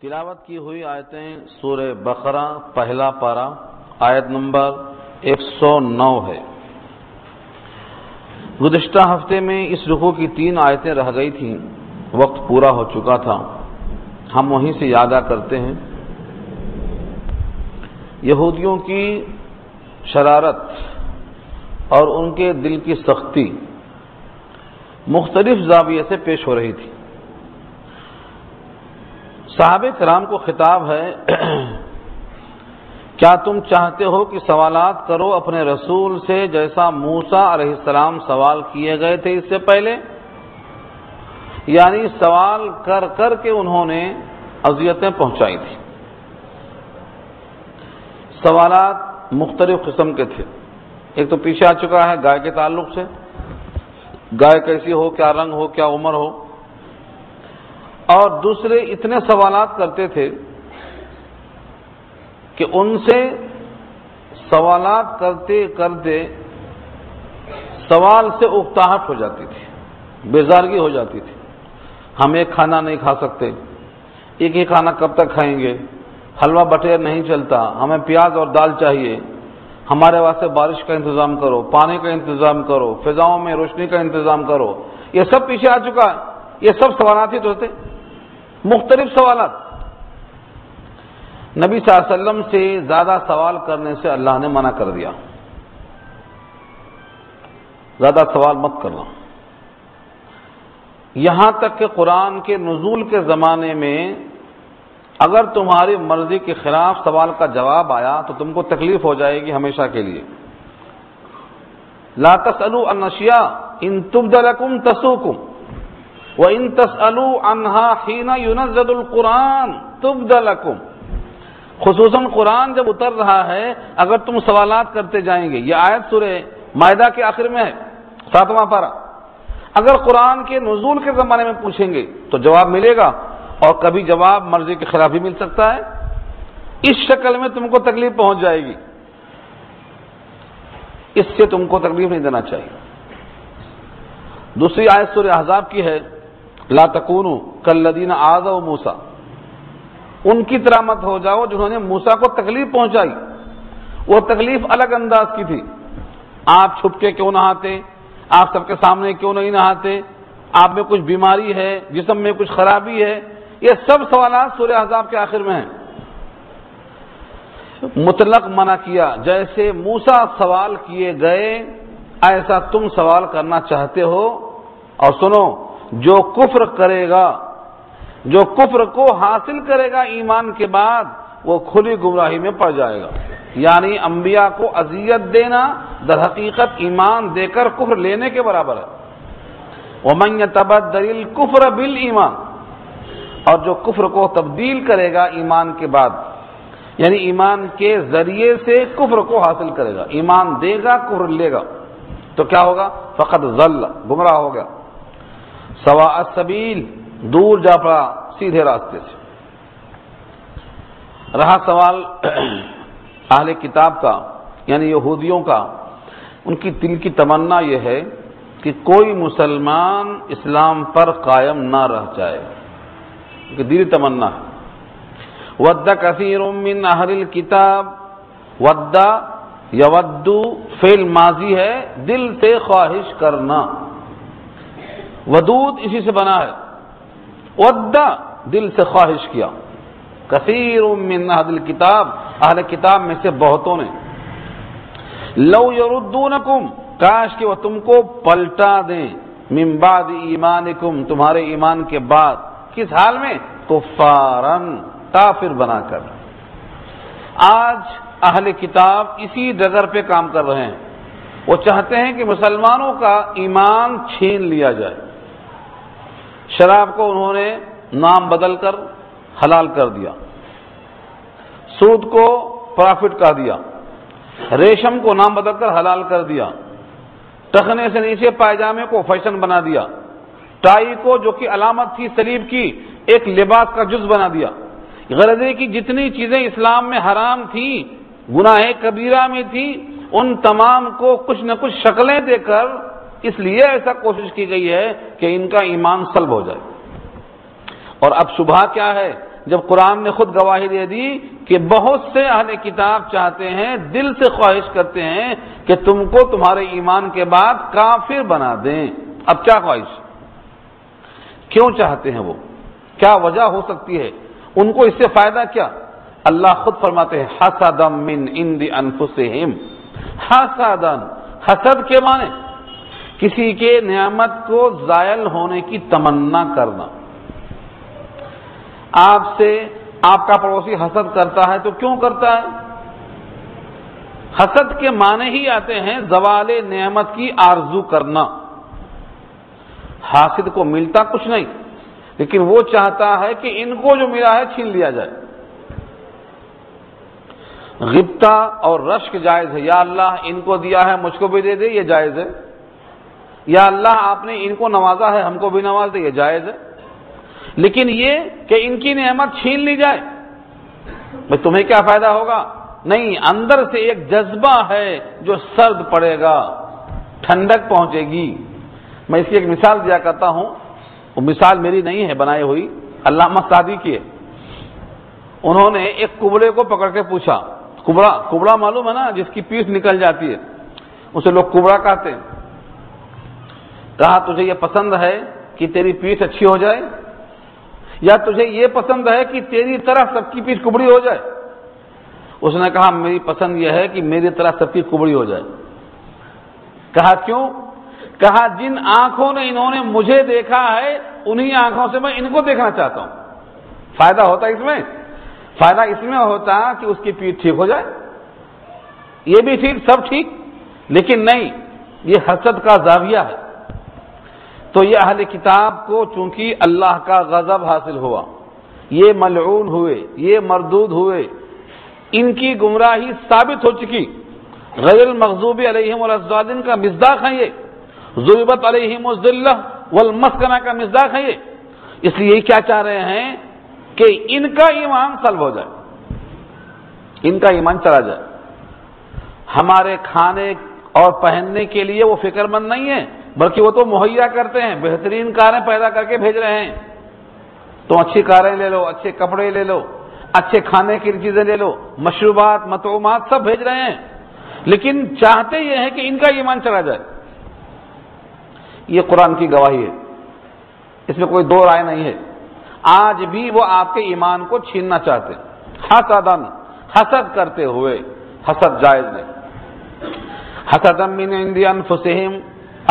تلاوت کی ہوئی آیتیں سورہ بقرہ پہلا پارہ آیت نمبر 109 ہے۔ گزشتہ ہفتے میں اس رکوع کی 3 آیتیں رہ گئی تھیں، وقت پورا ہو چکا تھا، ہم وہیں سے یادہ کرتے ہیں۔ یہودیوں کی شرارت اور ان کے دل کی سختی مختلف زاویے سے پیش ہو رہی تھی۔ صحابہ کرام کو خطاب ہے، کیا تم چاہتے ہو کہ سوالات کرو اپنے رسول سے جیسا موسیٰ علیہ السلام سوال کیے گئے تھے اس سے پہلے؟ یعنی سوال کر کر کے انہوں نے اذیتیں پہنچائی تھی۔ سوالات مختلف قسم کے تھے۔ ایک تو پیچھے آ چکا ہے گائے کے تعلق سے، گائے کیسی ہو، کیا رنگ ہو، کیا عمر ہو، اور دوسرے اتنے سوالات کرتے تھے کہ ان سے سوالات کرتے کرتے سوال سے اکتاہٹ ہو جاتی تھی، بیزارگی ہو جاتی تھی۔ ہم ایک کھانا نہیں کھا سکتے، ایک ہی کھانا کب تک کھائیں گے؟ حلوہ بٹیر نہیں چلتا، ہمیں پیاز اور دال چاہیے، ہمارے واسطے بارش کا انتظام کرو، پانی کا انتظام کرو، فضاؤں میں روشنی کا انتظام کرو۔ یہ سب پیچھے آ چکا ہے، یہ سب سوالات ہی تو تھے، مختلف سوالات۔ نبی صلی اللہ علیہ وسلم سے زیادہ سوال کرنے سے اللہ نے منع کر دیا، زیادہ سوال مت کرنا۔ یہاں تک کہ قرآن کے نزول کے زمانے میں اگر تمہاری مرضی کے خلاف سوال کا جواب آیا تو تم کو تکلیف ہو جائے گی ہمیشہ کے لیے۔ لا تسألوا عن اشیاء ان تبد لکم تسؤکم وَإِن تَسْأَلُوا عَنْهَا حِينَ يُنَزَّلُ الْقُرْآنُ تُبْدَ لَكُمْ۔ خصوصاً قرآن جب اتر رہا ہے اگر تم سوالات کرتے جائیں گے، یہ آیت سورہ مائدہ کے آخر میں ہے، 7واں پارہ۔ اگر قرآن کے نزول کے زمانے میں پوچھیں گے تو جواب ملے گا، اور کبھی جواب مرضی کے خلاف بھی مل سکتا ہے۔ اس شکل میں تم کو تکلیف پہنچ جائے گی، اس سے تم کو تکلیف نہیں دینا چاہیے۔ دوسری آیت سورہ احزاب کی ہے، لا تکونوا کالذین آذوا موسیٰ، ان کی طرح مت ہو جاؤ جنہوں نے موسیٰ کو تکلیف پہنچائی۔ وہ تکلیف الگ انداز کی تھی، آپ چھپ کے کیوں نہاتے، آپ سب کے سامنے کیوں نہیں نہاتے، آپ میں کچھ بیماری ہے، جسم میں کچھ خرابی ہے، یہ سب سوالات سورہ احزاب کے آخر میں ہیں۔ مطلق منع کیا، جیسے موسیٰ سوال کیے گئے ایسا تم سوال کرنا چاہتے ہو، اور سنو، جو کفر کرے گا، جو کفر کو حاصل کرے گا ایمان کے بعد، وہ کھلی گمراہی میں پڑ جائے گا۔ یعنی انبیاء کو اذیت دینا در حقیقت ایمان دے کر کفر لینے کے برابر ہے۔ وَمَن يَتَبَدَّلِ الْكُفْرَ بِالْإِيمَانِ، اور جو کفر کو تبدیل کرے گا ایمان کے بعد، یعنی ایمان کے ذریعے سے کفر کو حاصل کرے گا، ایمان دے گا کفر لے گا، تو کیا ہوگا؟ فقد ضل، گمراہ ہو گیا، سواء السبیل، دور جا پڑا سیدھے راستے سے۔ رہا سوال اہل کتاب کا، یعنی یہودیوں کا، ان کی دل کی تمنا یہ ہے کہ کوئی مسلمان اسلام پر قائم نہ رہ جائے، ان کی دلی تمنا ہے۔ وَدَّ كَثِيرٌ مِّنْ أَهْلِ الْكِتَابِ، وَدَّ یود فعل ماضی ہے، دل سے خواہش کرنا، ودود اسی سے بنا ہے، ود دل سے خواہش کیا، کثیر من اہل الکتاب، اہل کتاب میں سے بہتوں نے، لو یردونکم، کاش کہ وہ تم کو پلٹا دیں، من بعد ایمانکم، تمہارے ایمان کے بعد، کس حال میں؟ کفارن، کافر بنا کر۔ آج اہل کتاب اسی ڈگر پہ کام کر رہے ہیں، وہ چاہتے ہیں کہ مسلمانوں کا ایمان چھین لیا جائے۔ شراب کو انہوں نے نام بدل کر حلال کر دیا، سود کو پرافٹ کہہ دیا، ریشم کو نام بدل کر حلال کر دیا، ٹخنے سے نیچے پائجامے کو فیشن بنا دیا، ٹائی کو جو کہ علامت تھی صلیب کی ایک لباس کا جز بنا دیا۔ غرض ہے کہ جتنی چیزیں اسلام میں حرام تھیں، گناہ کبیرہ میں تھی، ان تمام کو کچھ نہ کچھ شکلیں دے کر اس لیے ایسا کوشش کی گئی ہے کہ ان کا ایمان سلب ہو جائے۔ اور اب شبہ کیا ہے جب قرآن نے خود گواہی دے دی کہ بہت سے اہل کتاب چاہتے ہیں، دل سے خواہش کرتے ہیں کہ تم کو تمہارے ایمان کے بعد کافر بنا دیں۔ اب کیا خواہش، کیوں چاہتے ہیں وہ، کیا وجہ ہو سکتی ہے، ان کو اس سے فائدہ کیا؟ اللہ خود فرماتے ہیں حسدا من عند انفسہم، حسدا، حسد کے معنی کسی کے نعمت کو زائل ہونے کی تمنا کرنا۔ آپ سے آپ کا پڑوسی حسد کرتا ہے تو کیوں کرتا ہے؟ حسد کے معنی ہی آتے ہیں زوال نعمت کی آرزو کرنا۔ حاسد کو ملتا کچھ نہیں، لیکن وہ چاہتا ہے کہ ان کو جو ملا ہے چھین لیا جائے۔ غبطہ اور رشک جائز ہے، یا اللہ ان کو دیا ہے مجھ کو بھی دے دے، یہ جائز ہے۔ یا اللہ آپ نے ان کو نوازا ہے ہم کو بھی نواز دے، یہ جائز ہے۔ لیکن یہ کہ ان کی نعمت چھین لی جائے، بھئی تمہیں کیا فائدہ ہوگا؟ نہیں، اندر سے ایک جذبہ ہے جو سرد پڑے گا، ٹھنڈک پہنچے گی۔ میں اس کی ایک مثال دیا کرتا ہوں، وہ مثال میری نہیں ہے بنائی ہوئی، علامہ سعدی کی ہے۔ انہوں نے ایک کبڑے کو پکڑ کے پوچھا، کبڑا معلوم ہے نا جس کی پیٹھ نکل جاتی ہے، اسے لوگ کبڑا کہتے ہیں۔ کہا تجھے یہ پسند ہے کہ تیری پیٹھ اچھی ہو جائے، یا تجھے یہ پسند ہے کہ تیری طرح سب کی پیٹھ کبڑی ہو جائے؟ اس نے کہا میری پسند یہ ہے کہ میری طرح سب کی کبڑی ہو جائے۔ کہا کیوں؟ کہا جن آنکھوں نے انہوں نے مجھے دیکھا ہے انہی آنکھوں سے میں ان کو دیکھنا چاہتا ہوں۔ فائدہ ہوتا ہے اس میں؟ فائدہ اس میں ہوتا کہ اس کی پیٹھ ٹھیک ہو جائے، یہ بھی ٹھیک، سب ٹھیک، لیکن نہیں، یہ حسد کا زاویہ ہے۔ تو یہ اہل کتاب کو چونکہ اللہ کا غضب حاصل ہوا، یہ ملعون ہوئے، یہ مردود ہوئے، ان کی گمراہی ثابت ہو چکی۔ غیر المغضوب علیہم والضالین کا مصداق ہے یہ، ضربت علیہم الذلہ والمسکنہ کا مصداق ہے یہ۔ اس لیے یہ کیا چاہ رہے ہیں کہ ان کا ایمان سلب ہو جائے، ان کا ایمان چلا جائے۔ ہمارے کھانے اور پہننے کے لیے وہ فکر مند نہیں ہے، بلکہ وہ تو مہیا کرتے ہیں، بہترین کاریں پیدا کر کے بھیج رہے ہیں۔ تو اچھی کاریں لے لو، اچھے کپڑے لے لو، اچھے کھانے کی چیزیں لے لو، مشروبات، مطعومات سب بھیج رہے ہیں، لیکن چاہتے یہ ہیں کہ ان کا ایمان چلا جائے۔ یہ قرآن کی گواہی ہے، اس میں کوئی دو رائے نہیں ہے۔ آج بھی وہ آپ کے ایمان کو چھیننا چاہتے ہیں، حسدن، حسد کرتے ہوئے، حسد جائز نہیں۔ حسدن من عند انفسہم،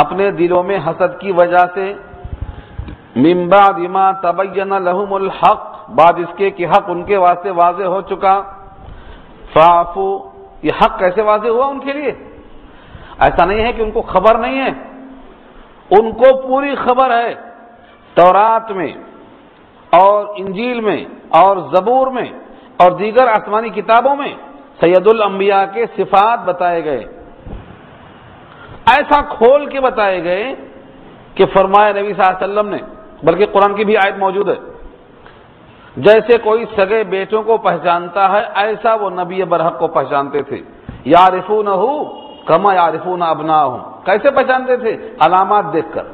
اپنے دلوں میں حسد کی وجہ سے، من بعد ما تبین لہم الحق، بعد اس کے کہ حق ان کے واسطے واضح ہو چکا، فاعفو، یہ حق کیسے واضح ہوا ان کے لیے؟ ایسا نہیں ہے کہ ان کو خبر نہیں ہے، ان کو پوری خبر ہے۔ تورات میں اور انجیل میں اور زبور میں اور دیگر آسمانی کتابوں میں سید الانبیاء کے صفات بتائے گئے، ایسا کھول کے بتائے گئے کہ فرمایا نبی صلی اللہ علیہ وسلم نے، بلکہ قرآن کی بھی آیت موجود ہے، جیسے کوئی سگے بیٹوں کو پہچانتا ہے ایسا وہ نبی برحق کو پہچانتے تھے۔ یعرفونہ کما یعرفون ابناءہم، کیسے پہچانتے تھے؟ علامات دیکھ کر۔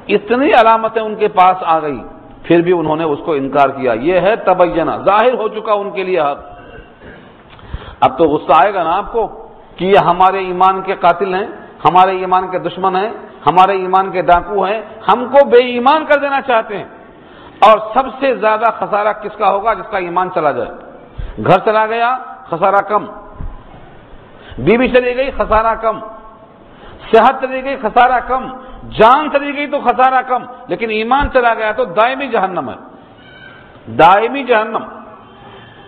اتنی علامتیں ان کے پاس آ گئی، پھر بھی انہوں نے اس کو انکار کیا۔ یہ ہے تبینہ، ظاہر ہو چکا ان کے لیے حق۔ اب تو غصہ آئے گا نا آپ کو کہ یہ ہمارے ایمان کے قاتل ہیں، ہمارے ایمان کے دشمن ہیں، ہمارے ایمان کے ڈاکو ہیں، ہم کو بے ایمان کر دینا چاہتے ہیں۔ اور سب سے زیادہ خسارہ کس کا ہوگا؟ جس کا ایمان چلا جائے۔ گھر چلا گیا خسارہ کم، بیوی چلی گئی خسارہ کم، صحت چلی گئی خسارہ کم، جان چلی گئی تو خسارہ کم، لیکن ایمان چلا گیا تو دائمی جہنم ہے، دائمی جہنم۔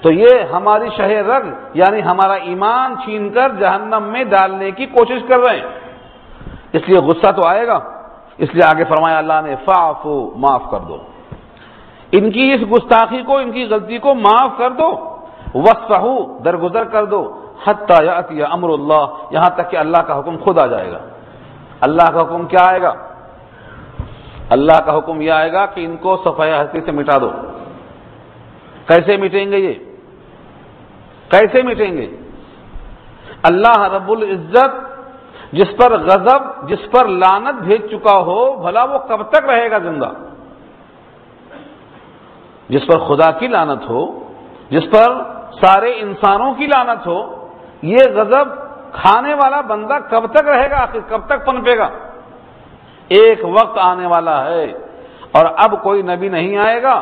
تو یہ ہماری شہ رگ یعنی ہمارا ایمان چھین کر جہنم میں ڈالنے کی کوشش کر رہے ہیں، اس لیے غصہ تو آئے گا۔ اس لیے آگے فرمایا اللہ نے فاعفو، معاف کر دو، ان کی اس گستاخی کو، ان کی غلطی کو معاف کر دو، وصفحو، درگزر کر دو، حتی یأتی امر اللہ، یہاں تک کہ اللہ کا حکم خود آ جائے گا۔ اللہ کا حکم کیا آئے گا؟ اللہ کا حکم یہ آئے گا کہ ان کو صفحہ ہستی سے مٹا دو۔ کیسے مٹیں گے یہ؟ کیسے مٹیں گے؟ اللہ رب العزت جس پر غضب، جس پر لعنت بھیج چکا ہو، بھلا وہ کب تک رہے گا زندہ؟ جس پر خدا کی لعنت ہو، جس پر سارے انسانوں کی لعنت ہو، یہ غضب کھانے والا بندہ کب تک رہے گا؟ آخر کب تک پنپے گا؟ ایک وقت آنے والا ہے اور اب کوئی نبی نہیں آئے گا،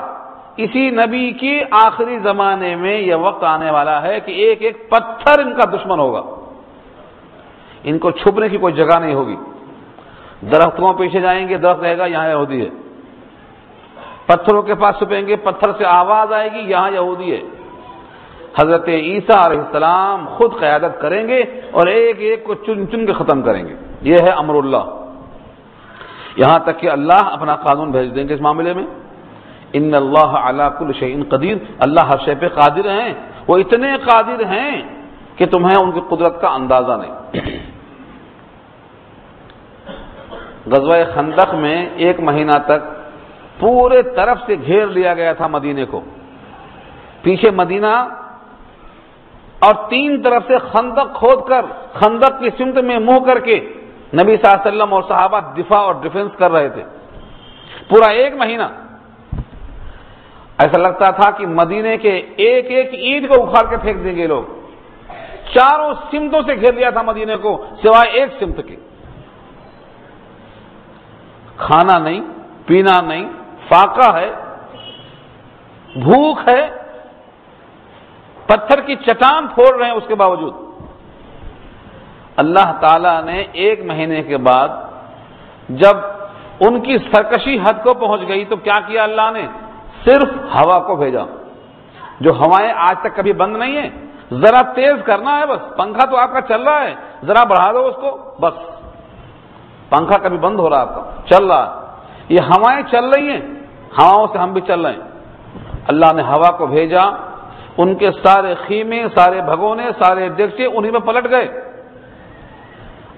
اسی نبی کی آخری زمانے میں یہ وقت آنے والا ہے کہ ایک ایک پتھر ان کا دشمن ہوگا، ان کو چھپنے کی کوئی جگہ نہیں ہوگی۔ درختوں پیچھے جائیں گے، درخت رہے گا یہاں یہودی ہے، پتھروں کے پاس چھپیں گے، پتھر سے آواز آئے گی یہاں یہودی ہے۔ حضرت عیسیٰ علیہ السلام خود قیادت کریں گے اور ایک ایک کو چن چن کے ختم کریں گے۔ یہ ہے امر اللہ، یہاں تک کہ اللہ اپنا قانون بھیج دیں گے اس معاملے میں۔ ان اللہ علی کل شیء قدیر، اللہ ہر شے پہ قادر ہیں، وہ اتنے قادر ہیں کہ تمہیں ان کی قدرت کا اندازہ نہیں۔ غزوہ خندق میں 1 مہینہ تک پورے طرف سے گھیر لیا گیا تھا مدینے کو، پیچھے مدینہ اور 3 طرف سے خندق کھود کر خندق کی سمت میں منہ کر کے نبی صلی اللہ علیہ وسلم اور صحابہ دفاع اور ڈیفنس کر رہے تھے پورا 1 مہینہ۔ ایسا لگتا تھا کہ مدینے کے ایک ایک اینٹ کو اکھاڑ کے پھینک دیں گے لوگ، چاروں سمتوں سے گھیر لیا تھا مدینے کو سوائے ایک سمت کے۔ کھانا نہیں، پینا نہیں، فاقہ ہے، بھوک ہے، پتھر کی چٹان پھوڑ رہے ہیں، اس کے باوجود اللہ تعالی نے 1 مہینے کے بعد جب ان کی سرکشی حد کو پہنچ گئی تو کیا کیا اللہ نے؟ صرف ہوا کو بھیجا، جو ہوائیں آج تک کبھی بند نہیں ہیں، ذرا تیز کرنا ہے بس، پنکھا تو آپ کا چل رہا ہے، ذرا بڑھا دو اس کو بس، پنکھا کبھی بند ہو رہا آپ کا، چل رہا ہے، یہ ہوائیں چل رہی ہیں، ہواؤں سے ہم بھی چل رہے ہیں۔ اللہ نے ہوا کو بھیجا، ان کے سارے خیمے، سارے بھگونے، سارے دیگچے انہی میں پلٹ گئے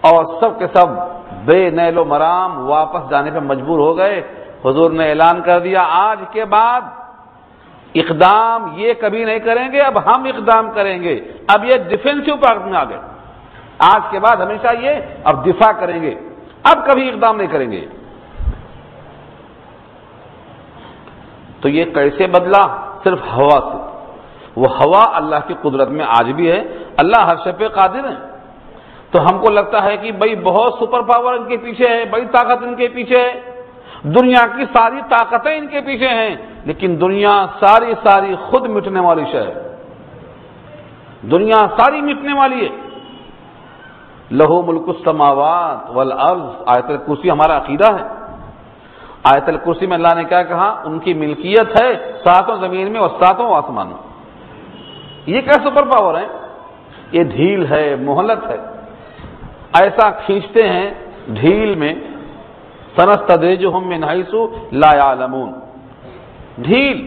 اور سب کے سب بے نیل و مرام واپس جانے پہ مجبور ہو گئے۔ حضور نے اعلان کر دیا آج کے بعد اقدام یہ کبھی نہیں کریں گے، اب ہم اقدام کریں گے، اب یہ ڈیفینسو پارٹ میں آ گئے، آج کے بعد ہمیشہ یہ اب دفاع کریں گے، اب کبھی اقدام نہیں کریں گے۔ تو یہ کیسے بدلا؟ صرف ہوا سے۔ وہ ہوا اللہ کی قدرت میں آج بھی ہے، اللہ ہر شے پہ قادر ہے۔ تو ہم کو لگتا ہے کہ بھئی بہت سپر پاور ان کے پیچھے ہے، بڑی طاقت ان کے پیچھے ہے، دنیا کی ساری طاقتیں ان کے پیچھے ہیں، لیکن دنیا ساری خود مٹنے والی شے ہے، دنیا ساری مٹنے والی ہے۔ لہو ملک السماوات والارض، آیت الکرسی ہمارا عقیدہ ہے۔ آیت الکرسی میں اللہ نے کیا کہا؟ ان کی ملکیت ہے 7 زمین میں اور 7 آسمان میں۔ یہ کیا سپر پاور ہے؟ یہ ڈھیل ہے، مہلت ہے، ایسا کھینچتے ہیں ڈھیل میں، سنستدرجہم من حیث لا یعلمون، ڈھیل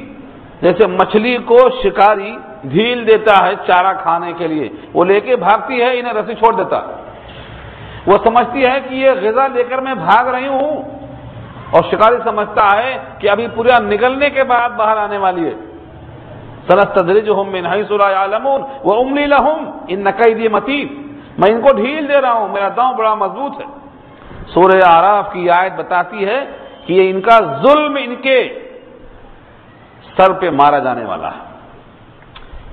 جیسے مچھلی کو شکاری ڈھیل دیتا ہے چارہ کھانے کے لیے، وہ لے کے بھاگتی ہے، انہیں رسی چھوڑ دیتا ہے، وہ سمجھتی ہے کہ یہ غذا لے کر میں بھاگ رہی ہوں، اور شکاری سمجھتا ہے کہ ابھی پورا نگلنے کے بعد باہر آنے والی ہے۔ سنستدرجہم من حیث لا یعلمون واملی لہم ان کیدی متین، میں ان کو ڈھیل دے رہا ہوں، میرا داؤں بڑا مضبوط ہے۔ سورہ اعراف کی آیت بتاتی ہے کہ یہ ان کا ظلم ان کے سر پہ مارا جانے والا ہے۔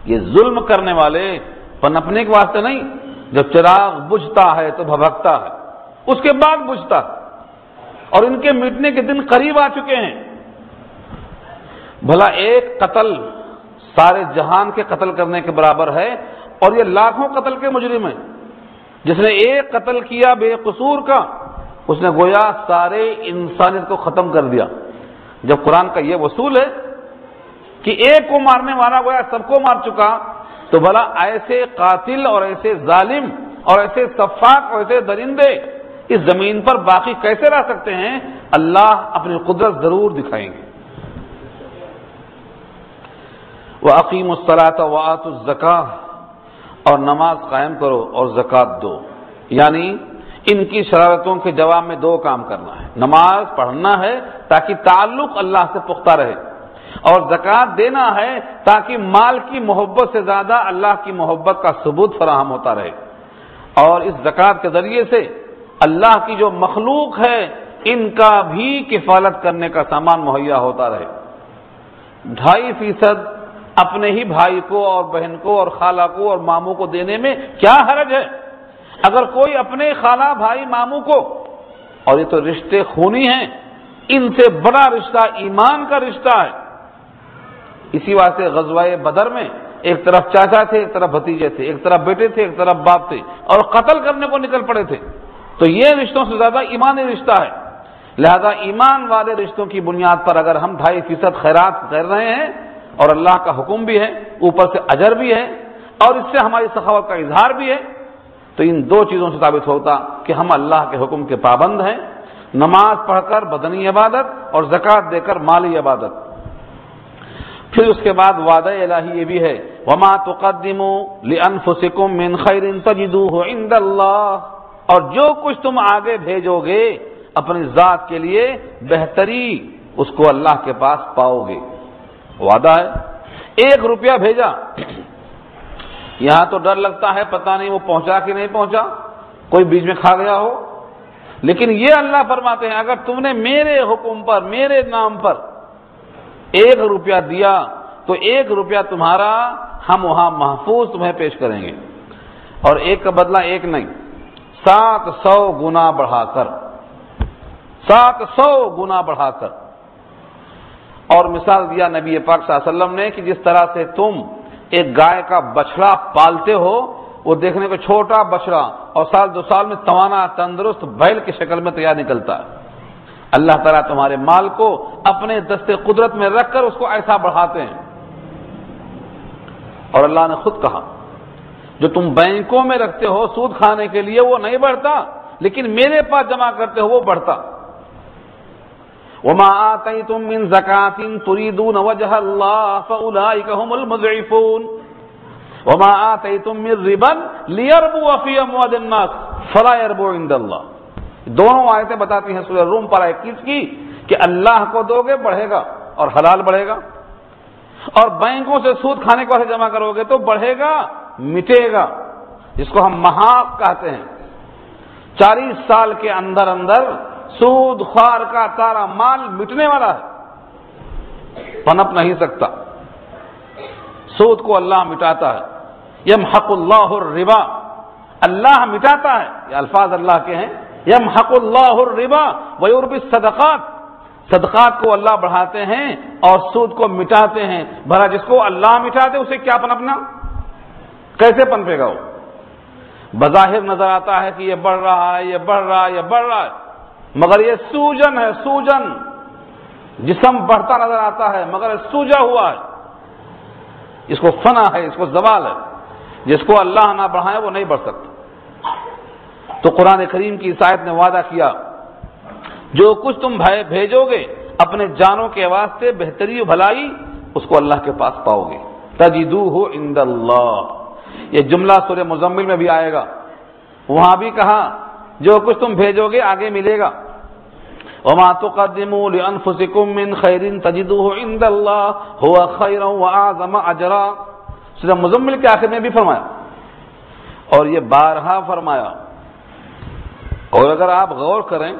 یہ ظلم کرنے والے پنپنے کے واسطے نہیں، جب چراغ بجھتا ہے تو بھبکتا ہے، اس کے بعد بجھتا ہے، اور ان کے مٹنے کے دن قریب آ چکے ہیں۔ بھلا ایک قتل سارے جہان کے قتل کرنے کے برابر ہے، اور یہ لاکھوں قتل کے مجرم ہیں۔ جس نے ایک قتل کیا بے قصور کا، اس نے گویا سارے انسانیت کو ختم کر دیا۔ جب قرآن کا یہ اصول ہے کہ ایک کو مارنے والا گویا سب کو مار چکا، تو بھلا ایسے قاتل اور ایسے ظالم اور ایسے سفاک اور ایسے درندے اس زمین پر باقی کیسے رہ سکتے ہیں؟ اللہ اپنی قدرت ضرور دکھائیں گے۔ وَأَقِيمُوا الصَّلَاةَ وَآتُوا الزَّكَاةَ، اور نماز قائم کرو اور زکوٰۃ دو، یعنی ان کی شرارتوں کے جواب میں 2 کام کرنا ہے، نماز پڑھنا ہے تاکہ تعلق اللہ سے پختہ رہے، اور زکوٰۃ دینا ہے تاکہ مال کی محبت سے زیادہ اللہ کی محبت کا ثبوت فراہم ہوتا رہے، اور اس زکوٰۃ کے ذریعے سے اللہ کی جو مخلوق ہے ان کا بھی کفالت کرنے کا سامان مہیا ہوتا رہے۔ 2.5% اپنے ہی بھائی کو اور بہن کو اور خالہ کو اور ماموں کو دینے میں کیا حرج ہے؟ اگر کوئی اپنے خالہ بھائی ماموں کو، اور یہ تو رشتے خونی ہیں، ان سے بڑا رشتہ ایمان کا رشتہ ہے۔ اسی واسطے غزوہ بدر میں ایک طرف چاچا تھے، ایک طرف بھتیجے تھے، ایک طرف بیٹے تھے، ایک طرف باپ تھے، اور قتل کرنے کو نکل پڑے تھے۔ تو یہ رشتوں سے زیادہ ایمانی رشتہ ہے۔ لہذا ایمان والے رشتوں کی بنیاد پر اگر ہم 2.5% خیرات کر رہے ہیں، اور اللہ کا حکم بھی ہے، اوپر سے اجر بھی ہے، اور اس سے ہماری سخاوت کا اظہار بھی ہے، تو ان دو چیزوں سے ثابت ہوتا کہ ہم اللہ کے حکم کے پابند ہیں، نماز پڑھ کر بدنی عبادت اور زکوٰۃ دے کر مالی عبادت۔ پھر اس کے بعد وعدہ الہی یہ بھی ہے، وَمَا تُقَدِّمُوا لِأَنفُسِكُم مِّن خَيْرٍ تَجِدُوهُ عِندَ اللَّهِ، اور جو کچھ تم آگے بھیجو گے اپنی ذات کے لیے بہتری، اس کو اللہ کے پاس پاؤ گے۔ وعدہ ہے۔ 1 روپیہ بھیجا، یہاں تو ڈر لگتا ہے پتہ نہیں وہ پہنچا کہ نہیں پہنچا، کوئی بیچ میں کھا گیا ہو، لیکن یہ اللہ فرماتے ہیں اگر تم نے میرے حکم پر، میرے نام پر 1 روپیہ دیا تو 1 روپیہ تمہارا ہم وہاں محفوظ تمہیں پیش کریں گے، اور 1 کا بدلہ 1 نہیں، 700 گنا بڑھا کر، 700 گنا بڑھا کر۔ اور مثال دیا نبی پاک صلی اللہ علیہ وسلم نے کہ جس طرح سے تم ایک گائے کا بچڑا پالتے ہو، وہ دیکھنے کو چھوٹا بچڑا اور سال 2 سال میں توانا تندرست بیل کی شکل میں تیار نکلتا ہے، اللہ تعالیٰ تمہارے مال کو اپنے دستے قدرت میں رکھ کر اس کو ایسا بڑھاتے ہیں۔ اور اللہ نے خود کہا جو تم بینکوں میں رکھتے ہو سود کھانے کے لیے وہ نہیں بڑھتا، لیکن میرے پاس جمع کرتے ہو وہ بڑھتا۔ وَمَا آتَيْتُم مِّن زَكَاةٍ تُرِيدُونَ وَجْهَ اللَّهِ فَأُولَٰئِكَ هُمُ الْمُضْعِفُونَ وَمَا آتَيْتُم مِّن رِّبًا لِيَرْبُوَ فِي أَمْوَالِ النَّاسِ فَلَا يَرْبُو عِندَ اللَّهِ۔ دونوں آیتیں بتاتی ہیں سورہ روم پر 21 کی کہ اللہ کو دو گے بڑھے گا اور حلال بڑھے گا، اور بینکوں سے سود کھانے کے واسطے جمع کرو گے تو بڑھے گا، مٹے گا، جس کو ہم محاق کہتے ہیں۔ 40 سال کے اندر اندر سود خوار کا سارا مال مٹنے والا ہے، پنپ نہیں سکتا۔ سود کو اللہ مٹاتا ہے، یمحق اللہ الربا، اللہ مٹاتا ہے، یہ الفاظ اللہ کے ہیں، یمحق اللہ الربا ویربی الصدقات، صدقات کو اللہ بڑھاتے ہیں اور سود کو مٹاتے ہیں۔ بھلا جس کو اللہ مٹاتے اسے کیا پنپنا، کیسے پنپے گا؟ وہ بظاہر نظر آتا ہے کہ یہ بڑھ رہا ہے، یہ بڑھ رہا ہے، یہ بڑھ رہا ہے، مگر یہ سوجن ہے، سوجن، جسم بڑھتا نظر آتا ہے مگر سوجا ہوا ہے، اس کو فنا ہے، اس کو زوال ہے۔ جس کو اللہ نہ بڑھائے وہ نہیں بڑھ سکتا۔ تو قرآن کریم کی اس آیت نے وعدہ کیا جو کچھ تم بھیجو گے اپنے جانوں کے واسطے بہتری و بھلائی، اس کو اللہ کے پاس پاؤ گے۔ تجدوہ عند اللہ، یہ جملہ سورہ مزمل میں بھی آئے گا، وہاں بھی کہا جو کچھ تم بھیجو گے آگے ملے گا۔ وما تقدموا لانفسکم من خیر تجدوہ عند اللہ هو خیرا واعظم اجرا، سورہ مزمل کے آخر میں بھی فرمایا، اور یہ بارہا فرمایا۔ اور اگر آپ غور کریں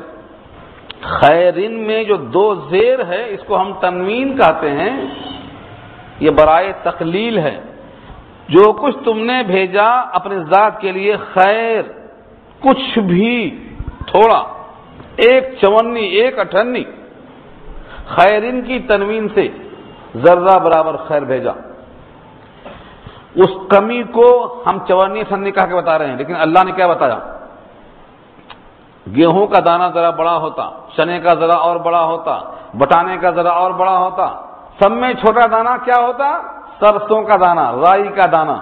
خیرن میں جو 2 زیر ہے اس کو ہم تنوین کہتے ہیں، یہ برائے تقلیل ہے۔ جو کچھ تم نے بھیجا اپنے ذات کے لیے خیر، کچھ بھی، تھوڑا، 1 چونی 1 اٹھنی، خیرن کی تنوین سے ذرہ برابر خیر بھیجا۔ اس کمی کو ہم چونی اٹھنی کہہ کے بتا رہے ہیں، لیکن اللہ نے کیا بتایا؟ گیہوں کا دانہ ذرا بڑا ہوتا، چنے کا ذرا اور بڑا ہوتا، بٹانے کا ذرا اور بڑا ہوتا، سب میں چھوٹا دانہ کیا ہوتا؟ سرسوں کا دانہ، رائی کا دانہ۔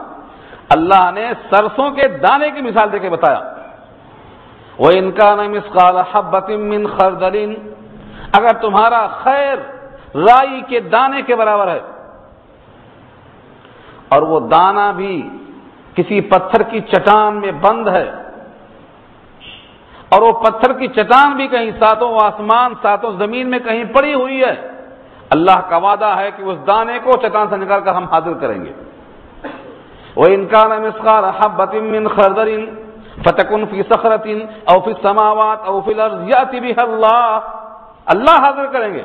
اللہ نے سرسوں کے دانے کی مثال دے کے بتایا، وَإِنْ كَانَ مِثْقَالَ حَبَّةٍ مِّنْ خَرْدَلٍ، اگر تمہارا خیر رائی کے دانے کے برابر ہے، اور وہ دانہ بھی کسی پتھر کی چٹان میں بند ہے، اور وہ پتھر کی چٹان بھی کہیں 7 آسمان 7 زمین میں کہیں پڑی ہوئی ہے، اللہ کا وعدہ ہے کہ اس دانے کو چٹان سے نکال کر ہم حاضر کریں گے۔ وَإِنْ كَانَ مِثْقَالَ حَبَّةٍ مِّنْ خَرْدَلٍ فَتَكُنْ فِي صَخْرَةٍ أَوْ فِي السَّمَاوَاتِ أَوْ فِي الْأَرْضِ يَأْتِ بِهَا اللَّهُ، اللہ حاضر کریں گے۔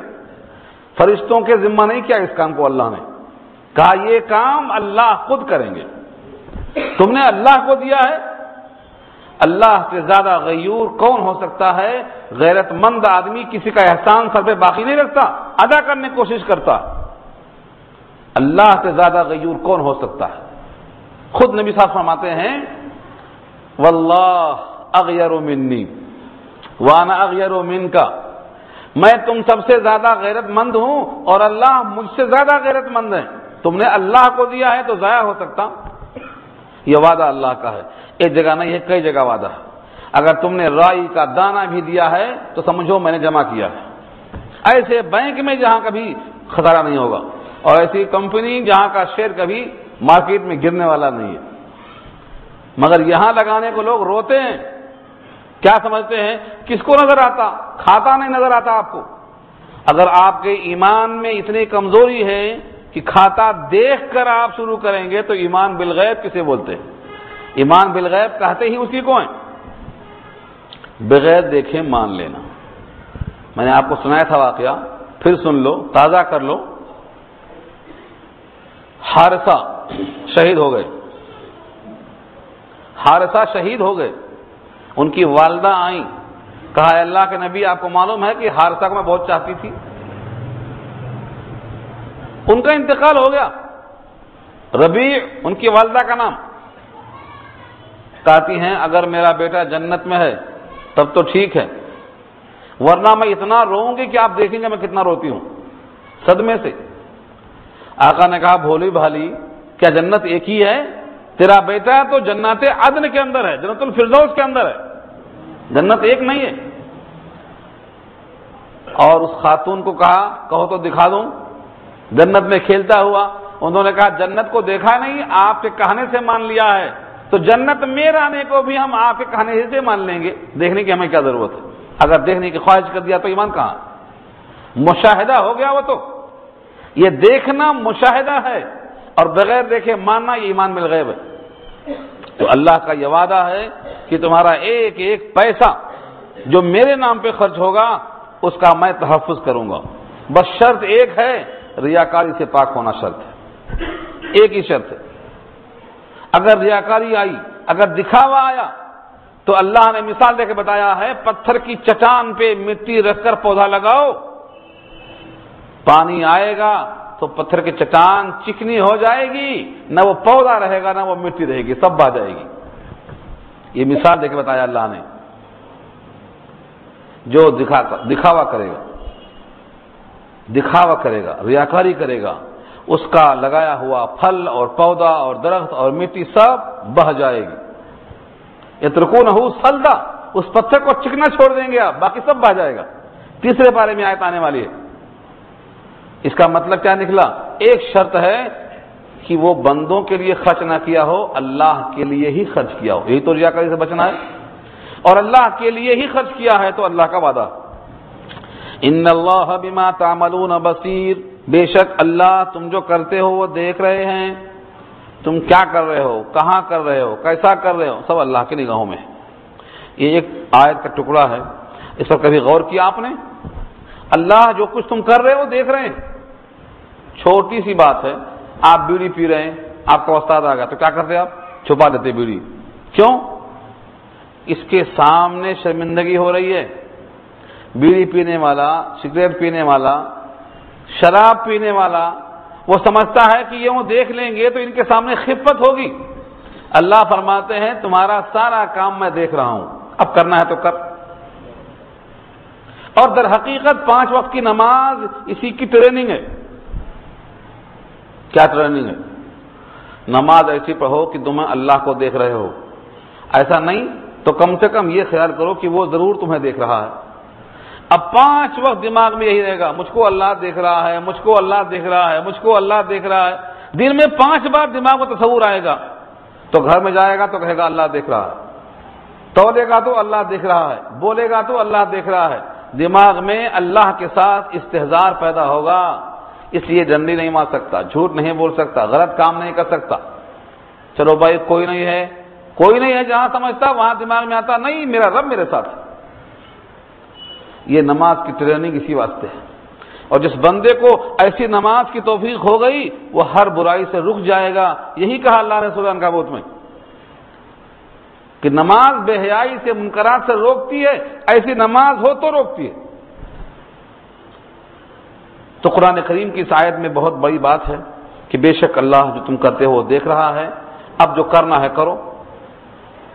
فرشتوں کے ذمہ نہیں کیا اس کام کو، اللہ نے کہا یہ کام اللہ خود کریں گے، تم نے اللہ کو دیا ہے۔ اللہ سے زیادہ غیور کون ہو سکتا ہے؟ غیرت مند آدمی کسی کا احسان سر پہ باقی نہیں رکھتا، ادا کرنے کی کوشش کرتا۔ اللہ سے زیادہ غیور کون ہو سکتا ہے؟ خود نبی صاحب فرماتے ہیں واللہ اغیر منی وانا اغیر منک، میں تم سب سے زیادہ غیرت مند ہوں اور اللہ مجھ سے زیادہ غیرت مند ہے۔ تم نے اللہ کو دیا ہے تو ضائع ہو سکتا؟ یہ وعدہ اللہ کا ہے، ایک جگہ نہیں ہے، کئی جگہ وعدہ ہے۔ اگر تم نے رائی کا دانہ بھی دیا ہے تو سمجھو میں نے جمع کیا ہے۔ ایسے بینک میں جہاں کبھی خسارہ نہیں ہوگا، اور ایسی کمپنی جہاں کا شیئر کبھی مارکیٹ میں گرنے والا نہیں ہے، مگر یہاں لگانے کو لوگ روتے ہیں۔ کیا سمجھتے ہیں؟ کس کو نظر آتا؟ کھاتا نہیں نظر آتا آپ کو۔ اگر آپ کے ایمان میں اتنی کمزوری ہے کہ کھاتا دیکھ کر آپ شروع کریں گے تو ایمان بالغیب کسے بولتے ہیں؟ ایمان بالغیب کہتے ہی اسی کو ہیں، بغیر دیکھے مان لینا۔ میں نے آپ کو سنایا تھا واقعہ، پھر سن لو، تازہ کر لو۔ حارثہ شہید ہو گئے، حارثہ شہید ہو گئے۔ ان کی والدہ آئیں، کہا اے اللہ کے نبی آپ کو معلوم ہے کہ حارثہ کو میں بہت چاہتی تھی، ان کا انتقال ہو گیا۔ ربیع ان کی والدہ کا نام، کہتی ہیں اگر میرا بیٹا جنت میں ہے تب تو ٹھیک ہے، ورنہ میں اتنا روؤں گی کہ آپ دیکھیں گے میں کتنا روتی ہوں صدمے سے۔ آقا نے کہا بھولی بھالی کیا جنت ایک ہی ہے؟ تیرا بیٹا تو جنت عدن کے اندر ہے، جنت الفردوس کے اندر ہے، جنت ایک نہیں ہے۔ اور اس خاتون کو کہا کہو تو دکھا دوں جنت میں کھیلتا ہوا۔ انہوں نے کہا جنت کو دیکھا نہیں، آپ کے کہنے سے مان لیا ہے، تو جنت میں آنے کو بھی ہم آپ کے کہنے سے مان لیں گے، دیکھنے کی ہمیں کیا ضرورت ہے؟ اگر دیکھنے کی خواہش کر دیا تو ایمان کہاں؟ مشاہدہ ہو گیا وہ تو، یہ دیکھنا مشاہدہ ہے، اور بغیر دیکھے ماننا یہ ایمان بالغیب ہے۔ تو اللہ کا یہ وعدہ ہے کہ تمہارا ایک ایک پیسہ جو میرے نام پہ خرچ ہوگا اس کا میں تحفظ کروں گا، بس شرط ایک ہے، ریاکاری سے پاک ہونا شرط ہے، ایک ہی شرط ہے۔ اگر ریاکاری آئی، اگر دکھاوا آیا تو اللہ نے مثال دے کے بتایا ہے پتھر کی چٹان پہ مٹی رکھ کر پودا لگاؤ، پانی آئے گا تو پتھر کی چٹان چکنی ہو جائے گی، نہ وہ پودا رہے گا نہ وہ مٹی رہے گی، سب بہ جائے گی۔ یہ مثال دے کے بتایا اللہ نے۔ جو دکھاوا کرے گا، ریاکاری کرے گا، اس کا لگایا ہوا پھل اور پودا اور درخت اور مٹی سب بہ جائے گی۔ یترکونہ صلدا، اس پتھر کو چکنا چھوڑ دیں گے آپ، باقی سب بہ جائے گا۔ تیسرے پارے میں آیت آنے والی ہے۔ اس کا مطلب کیا نکلا؟ ایک شرط ہے کہ وہ بندوں کے لیے خرچ نہ کیا ہو، اللہ کے لیے ہی خرچ کیا ہو، یہی تو ریاکاری سے بچنا ہے، اور اللہ کے لیے ہی خرچ کیا ہے تو اللہ کا وعدہ ان اللہ بما تعملون بصیر، بے شک اللہ تم جو کرتے ہو وہ دیکھ رہے ہیں، تم کیا کر رہے ہو، کہاں کر رہے ہو، کیسا کر رہے ہو، سب اللہ کی نگاہوں میں ہے۔ یہ ایک آیت کا ٹکڑا ہے، اس پر کبھی غور کیا آپ نے؟ اللہ جو کچھ تم کر رہے ہو دیکھ رہے ہیں۔ چھوٹی سی بات ہے، آپ بیڑی پی رہے ہیں، آپ کا استاد آ گیا تو کیا کرتے آپ؟ چھپا دیتے بیڑی، کیوں؟ اس کے سامنے شرمندگی ہو رہی ہے۔ بیڑی پینے والا، سگریٹ پینے والا، شراب پینے والا وہ سمجھتا ہے کہ یہ وہ دیکھ لیں گے تو ان کے سامنے خفت ہوگی۔ اللہ فرماتے ہیں تمہارا سارا کام میں دیکھ رہا ہوں، اب کرنا ہے تو کر۔ اور در حقیقت 5 وقت کی نماز اسی کی ٹریننگ ہے۔ کیا ٹریننگ ہے؟ نماز ایسی پڑھو کہ تم اللہ کو دیکھ رہے ہو، ایسا نہیں تو کم سے کم یہ خیال کرو کہ وہ ضرور تمہیں دیکھ رہا ہے۔ اب 5 وقت دماغ میں یہی رہے گا، مجھ کو اللہ دیکھ رہا ہے، مجھ کو اللہ دیکھ رہا ہے، مجھ کو اللہ دیکھ رہا ہے۔ دن میں 5 بار دماغ میں تصور آئے گا تو گھر میں جائے گا تو کہے گا اللہ دیکھ رہا ہے، تولے گا تو اللہ دیکھ رہا ہے، بولے گا تو اللہ دیکھ رہا ہے۔ دماغ میں اللہ کے ساتھ استحضار پیدا ہوگا، اس لیے ڈنڈی نہیں مار سکتا، جھوٹ نہیں بول سکتا، غلط کام نہیں کر سکتا۔ چلو بھائی کوئی نہیں ہے جہاں سمجھتا وہاں دماغ میں آتا نہیں میرا رب میرے ساتھ۔ یہ نماز کی ٹریننگ اسی واسطے ہے۔ اور جس بندے کو ایسی نماز کی توفیق ہو گئی وہ ہر برائی سے رک جائے گا. یہی کہا اللہ نے سورہ عنکبوت میں کہ نماز بے حیائی سے، منکرات سے روکتی ہے، ایسی نماز ہو تو روکتی ہے. تو قرآن کریم کی اس آیت میں بہت بڑی بات ہے کہ بے شک اللہ جو تم کرتے ہو وہ دیکھ رہا ہے، اب جو کرنا ہے کرو.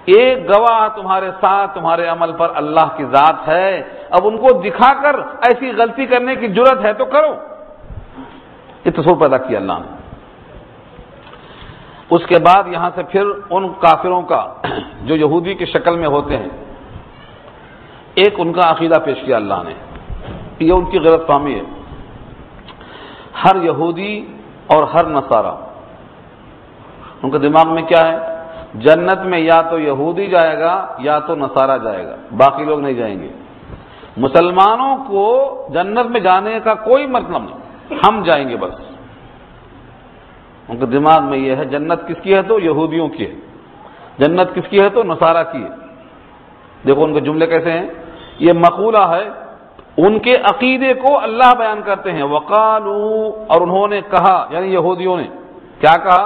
ایک گواہ تمہارے ساتھ تمہارے عمل پر اللہ کی ذات ہے، اب ان کو دکھا کر ایسی غلطی کرنے کی جرت ہے تو کرو. یہ تصور پیدا کیا اللہ نے. اس کے بعد یہاں سے پھر ان کافروں کا جو یہودی کی شکل میں ہوتے ہیں، ایک ان کا عقیدہ پیش کیا اللہ نے. یہ ان کی غلط فہمی ہے. ہر یہودی اور ہر نصارہ، ان کے دماغ میں کیا ہے؟ جنت میں یا تو یہودی جائے گا یا تو نصارہ جائے گا، باقی لوگ نہیں جائیں گے. مسلمانوں کو جنت میں جانے کا کوئی مطلب نہیں، ہم جائیں گے بس. ان کے دماغ میں یہ ہے جنت کس کی ہے تو یہودیوں کی ہے، جنت کس کی ہے تو نصارہ کی ہے. دیکھو ان کے جملے کیسے ہیں. یہ مقولہ ہے، ان کے عقیدے کو اللہ بیان کرتے ہیں. وقالوا، اور انہوں نے کہا، یعنی یہودیوں نے کیا کہا؟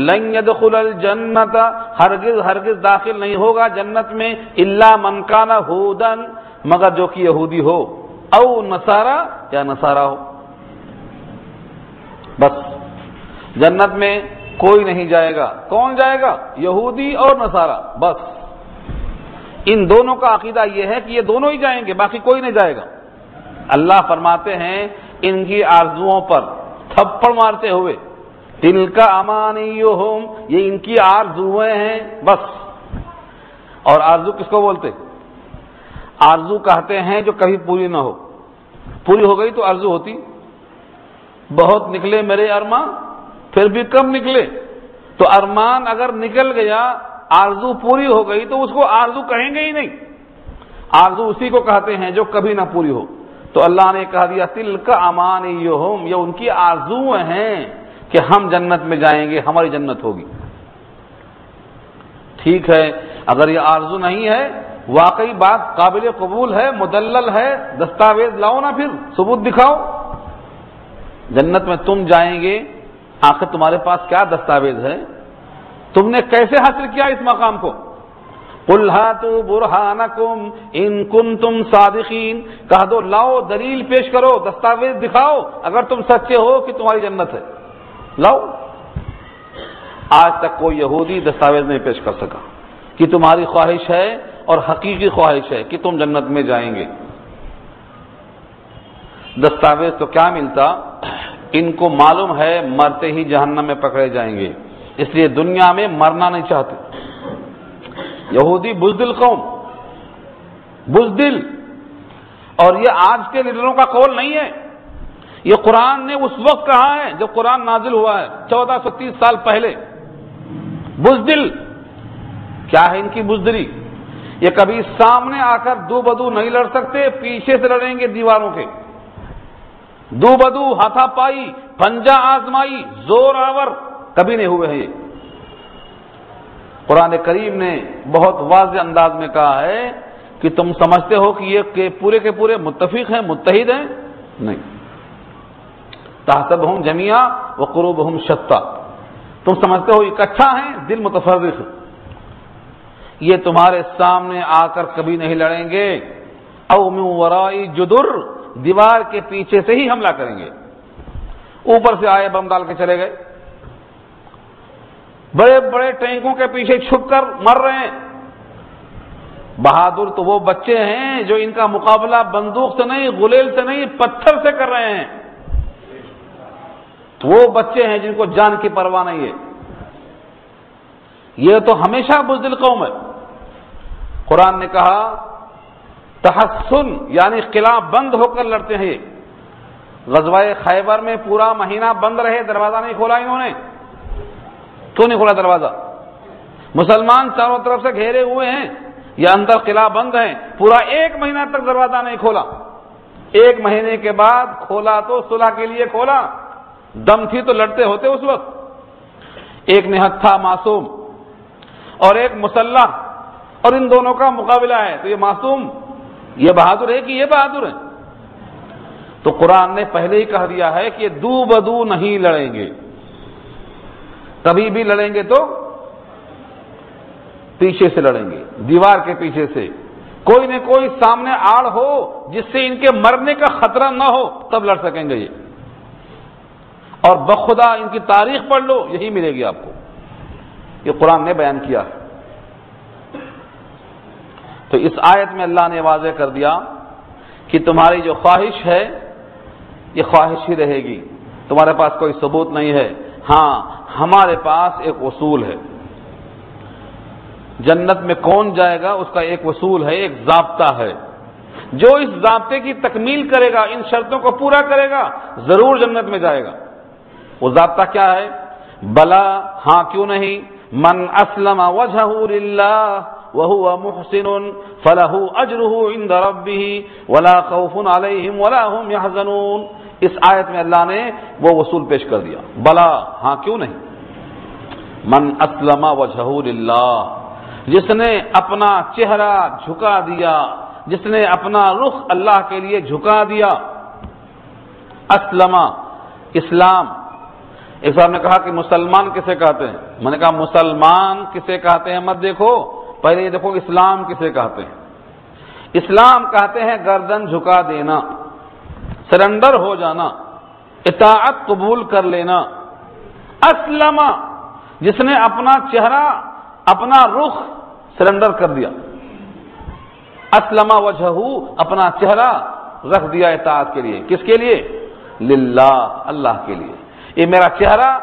لن يدخل الجنت، ہرگز ہرگز داخل نہیں ہوگا جنت میں، الا من کان ہودا، مگر جو کہ یہودی ہو، او نصارہ، یا نصارہ ہو. بس جنت میں کوئی نہیں جائے گا. کون جائے گا؟ یہودی اور نصارہ. بس ان دونوں کا عقیدہ یہ ہے کہ یہ دونوں ہی جائیں گے، باقی کوئی نہیں جائے گا. اللہ فرماتے ہیں ان کی آرزوؤں پر تھپڑ مارتے ہوئے، تلک امانیہم، یہ ان کی آرزویں ہیں بس. اور آرزو کس کو بولتے؟ آرزو کہتے ہیں جو کبھی پوری نہ ہو. پوری ہو گئی تو آرزو ہوتی. بہت نکلے میرے ارمان، پھر بھی کم نکلے. تو ارمان اگر نکل گیا، آرزو پوری ہو گئی تو اس کو آرزو کہیں گے ہی نہیں. آرزو اسی کو کہتے ہیں جو کبھی نہ پوری ہو. تو اللہ نے کہا دیا تلک امانیہم، یہ ان کی آرزویں ہیں کہ ہم جنت میں جائیں گے، ہماری جنت ہوگی. ٹھیک ہے، اگر یہ آرزو نہیں ہے، واقعی بات قابل قبول ہے، مدلل ہے، دستاویز لاؤ نا، پھر ثبوت دکھاؤ. جنت میں تم جائیں گے، آخر تمہارے پاس کیا دستاویز ہے؟ تم نے کیسے حاصل کیا اس مقام کو؟ قل ہاتوا برہانکم ان کنتم صادقین، کہہ دو لاؤ دلیل پیش کرو، دستاویز دکھاؤ اگر تم سچے ہو کہ تمہاری جنت ہے. لاؤ. آج تک کوئی یہودی دستاویز نہیں پیش کر سکا کہ تمہاری خواہش ہے اور حقیقی خواہش ہے کہ تم جنت میں جائیں گے. دستاویز تو کیا ملتا؟ ان کو معلوم ہے مرتے ہی جہنم میں پکڑے جائیں گے، اس لیے دنیا میں مرنا نہیں چاہتے. یہودی بزدل قوم، بزدل. اور یہ آج کے لیڈروں کا قول نہیں ہے، یہ قرآن نے اس وقت کہا ہے جب قرآن نازل ہوا ہے 1430 سال پہلے. بزدل کیا ہے ان کی بزدلی؟ یہ کبھی سامنے آ کر دو بدو نہیں لڑ سکتے، پیچھے سے لڑیں گے دیواروں کے. دو بدو، ہاتھا پائی، پنجا آزمائی، زور آور کبھی نہیں ہوئے ہیں. یہ قرآن کریم نے بہت واضح انداز میں کہا ہے کہ تم سمجھتے ہو کہ یہ کہ پورے کے پورے متفق ہیں، متحد ہیں؟ نہیں. تحسبہم جمیعا وقلوبہم شتیٰ، تم سمجھتے ہو اکٹھا ہیں، دل متفرق ہے. یہ تمہارے سامنے آ کر کبھی نہیں لڑیں گے. او من ورائی جدر، دیوار کے پیچھے سے ہی حملہ کریں گے. اوپر سے آئے بم ڈال کے چلے گئے، بڑے بڑے ٹینکوں کے پیچھے چھپ کر مر رہے ہیں. بہادر تو وہ بچے ہیں جو ان کا مقابلہ بندوق سے نہیں، غلیل سے نہیں، پتھر سے کر رہے ہیں. تو وہ بچے ہیں جن کو جان کی پرواہ نہیں ہے. یہ تو ہمیشہ بزدل قوم ہے. قرآن نے کہا تحسن، یعنی قلعہ بند ہو کر لڑتے ہیں. غزوہ خیبر میں پورا مہینہ بند رہے، دروازہ نہیں کھولا انہوں نے. کیوں نہیں کھولا دروازہ؟ مسلمان چاروں طرف سے گھیرے ہوئے ہیں، یا اندر قلعہ بند ہیں، پورا 1 مہینہ تک دروازہ نہیں کھولا. 1 مہینے کے بعد کھولا تو صلح کے لیے کھولا. دم تھی تو لڑتے ہوتے اس وقت. ایک نہتھا معصوم اور ایک مسلح، اور ان دونوں کا مقابلہ ہے. تو یہ معصوم یہ بہادر ہے کہ یہ بہادر ہے؟ تو تو قرآن نے پہلے ہی کہہ دیا ہے کہ دو بدو نہیں لڑیں گے، کبھی بھی لڑیں گے تو پیچھے سے لڑیں گے، دیوار کے پیچھے سے، کوئی نہ کوئی سامنے آڑ ہو جس سے ان کے مرنے کا خطرہ نہ ہو، تب لڑ سکیں گے یہ۔ اور بخدا ان کی تاریخ پڑھ لو، یہی ملے گی آپ کو، یہ قرآن نے بیان کیا ہے۔ تو اس آیت میں اللہ نے واضح کر دیا کہ تمہاری جو خواہش ہے یہ خواہش ہی رہے گی، تمہارے پاس کوئی ثبوت نہیں ہے۔ ہاں، ہمارے پاس ایک اصول ہے، جنت میں کون جائے گا اس کا ایک اصول ہے، ایک ضابطہ ہے، جو اس ضابطے کی تکمیل کرے گا، ان شرطوں کو پورا کرے گا، ضرور جنت میں جائے گا۔ وہ ضابطہ کیا ہے؟ بلا، ہاں کیوں نہیں، من اسلم وجهه لله وهو محسن فله اجره عند ربه ولا خوف عليهم ولا هم يحزنون۔ اس آیت میں اللہ نے وہ اصول پیش کر دیا، بلا، ہاں کیوں نہیں، من اسلم وجهه لله، جس نے اپنا چہرہ جھکا دیا، جس نے اپنا رخ اللہ کے لیے جھکا دیا۔ اسلم، اسلام۔ ایک صاحب نے کہا کہ مسلمان کسے کہتے ہیں؟ میں نے کہا مسلمان کسے کہتے ہیں مت دیکھو، پہلے یہ دیکھو اسلام کسے کہتے ہیں۔ اسلام کہتے ہیں گردن جھکا دینا، سرنڈر ہو جانا، اطاعت قبول کر لینا۔ اسلم، جس نے اپنا چہرہ، اپنا رخ سرنڈر کر دیا۔ اسلم وجہہ، اپنا چہرہ رکھ دیا اطاعت کے لیے، کس کے لیے؟ للہ، اللہ کے لیے۔ یہ میرا چہرہ،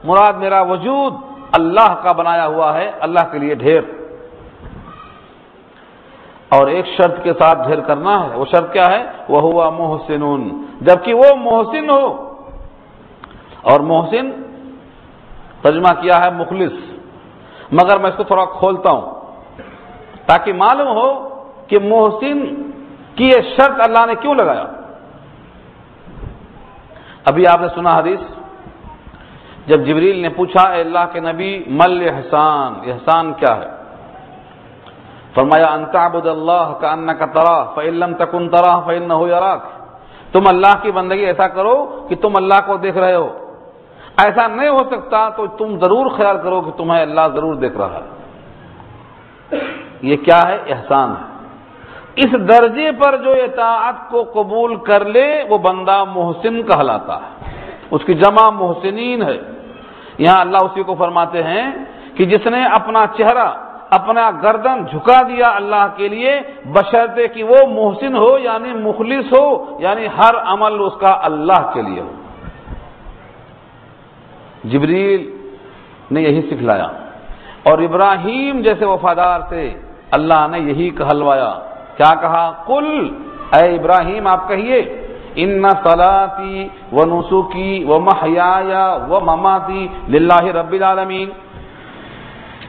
مراد میرا وجود اللہ کا بنایا ہوا ہے، اللہ کے لیے ڈھیر۔ اور ایک شرط کے ساتھ ڈھیر کرنا ہے، وہ شرط کیا ہے؟ وَهُوَ مُحْسِنٌ، جبکہ وہ محسن ہو۔ اور محسن ترجمہ کیا ہے مخلص، مگر میں اس کو تھوڑا کھولتا ہوں تاکہ معلوم ہو کہ محسن کی یہ شرط اللہ نے کیوں لگایا۔ ابھی آپ نے سنا حدیث، جب جبریل نے پوچھا اے اللہ کے نبی مل احسان، احسان کیا ہے؟ فرمایا ان تعبد اللہ کأنک تراہ فإن لم تکن تراہ فإنہ یراک، تم اللہ کی بندگی ایسا کرو کہ تم اللہ کو دیکھ رہے ہو، ایسا نہیں ہو سکتا تو تم ضرور خیال کرو کہ تمہیں اللہ ضرور دیکھ رہا ہے۔ یہ کیا ہے؟ احسان ہے۔ اس درجے پر جو اطاعت کو قبول کر لے وہ بندہ محسن کہلاتا ہے، اس کی جمع محسنین ہے۔ یہاں اللہ اسی کو فرماتے ہیں کہ جس نے اپنا چہرہ، اپنا گردن جھکا دیا اللہ کے لیے، بشرطے کہ وہ محسن ہو، یعنی مخلص ہو، یعنی ہر عمل اس کا اللہ کے لیے ہو۔ جبریل نے یہی سکھلایا، اور ابراہیم جیسے وفادار سے اللہ نے یہی کہلوایا۔ کیا کہا؟ قل، اے ابراہیم آپ کہیے، ان صلاتی و نسکی و محیای و مماتی للہ رب العالمین،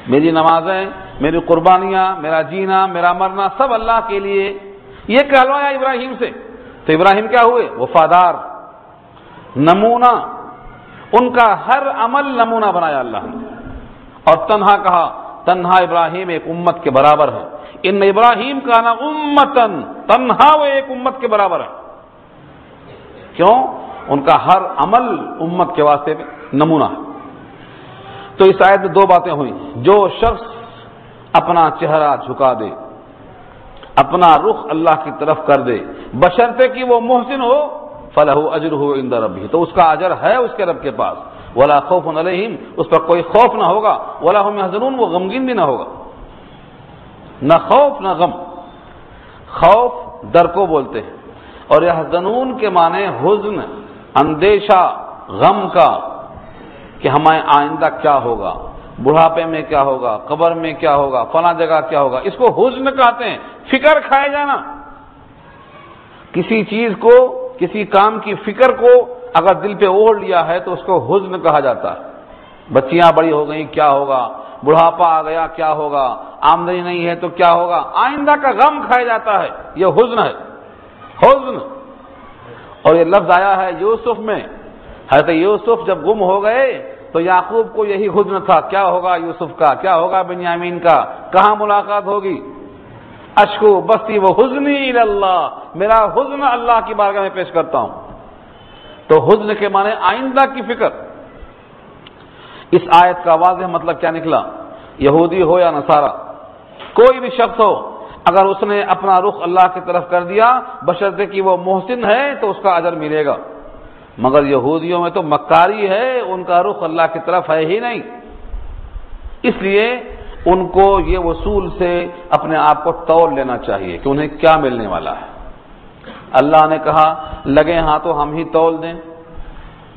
میری نمازیں، میری قربانیاں، میرا جینا، میرا مرنا سب اللہ کے لیے۔ یہ کہلوایا ابراہیم سے، تو ابراہیم کیا ہوئے؟ وفادار، نمونہ، ان کا ہر عمل نمونہ بنایا اللہ نے۔ اور تنہا کہا، تنہا ابراہیم ایک امت کے برابر ہے، ان ابراہیم کا نا امتن، تنہا وہ ایک امت کے برابر ہے۔ کیوں؟ ان کا ہر عمل امت کے واسطے میں نمونہ ہے۔ تو اس آیت میں دو باتیں ہوئی، جو شخص اپنا چہرہ جھکا دے، اپنا رخ اللہ کی طرف کر دے، بشرطے کہ وہ محسن ہو، فلہ اجرہ عند ربہ، تو اس کا اجر ہے اس کے رب کے پاس، ولا خوف علیہم، اس پر کوئی خوف نہ ہوگا، ولا هم يحزنون، وہ غمگین بھی نہ ہوگا، نہ خوف نہ غم۔ خوف ڈر کو بولتے ہیں، اور یحزنون کے معنی حزن، اندیشہ، غم کا، کہ ہمیں آئندہ کیا ہوگا، بڑھاپے میں کیا ہوگا، قبر میں کیا ہوگا، فلاں جگہ کیا ہوگا، اس کو حزن کہتے ہیں، فکر کھائے جانا۔ کسی چیز کو، کسی کام کی فکر کو اگر دل پہ اوڑھ لیا ہے تو اس کو حزن کہا جاتا ہے۔ بچیاں بڑی ہو گئیں کیا ہوگا، بڑھاپا آ گیا کیا ہوگا، آمدنی نہیں ہے تو کیا ہوگا، آئندہ کا غم کھایا جاتا ہے، یہ حزن ہے، حزن۔ اور یہ لفظ آیا ہے یوسف میں، حضرت یوسف جب گم ہو گئے تو یعقوب کو یہی حزن تھا، کیا ہوگا یوسف کا، کیا ہوگا بنیامین کا، کہاں ملاقات ہوگی۔ اشکو بستی و حزنی الی اللہ، میرا حزن اللہ کی بارگاہ میں پیش کرتا ہوں۔ تو حزن کے معنی آئندہ کی فکر۔ اس آیت کا واضح مطلب کیا نکلا؟ یہودی ہو یا نصارہ، کوئی بھی شخص ہو، اگر اس نے اپنا رخ اللہ کی طرف کر دیا بشرطے کہ وہ محسن ہے تو اس کا اجر ملے گا، مگر یہودیوں میں تو مکاری ہے، ان کا رخ اللہ کی طرف ہے ہی نہیں، اس لیے ان کو یہ وصول سے اپنے آپ کو تول لینا چاہیے کہ انہیں کیا ملنے والا ہے۔ اللہ نے کہا لگے ہاں تو ہم ہی تول دیں۔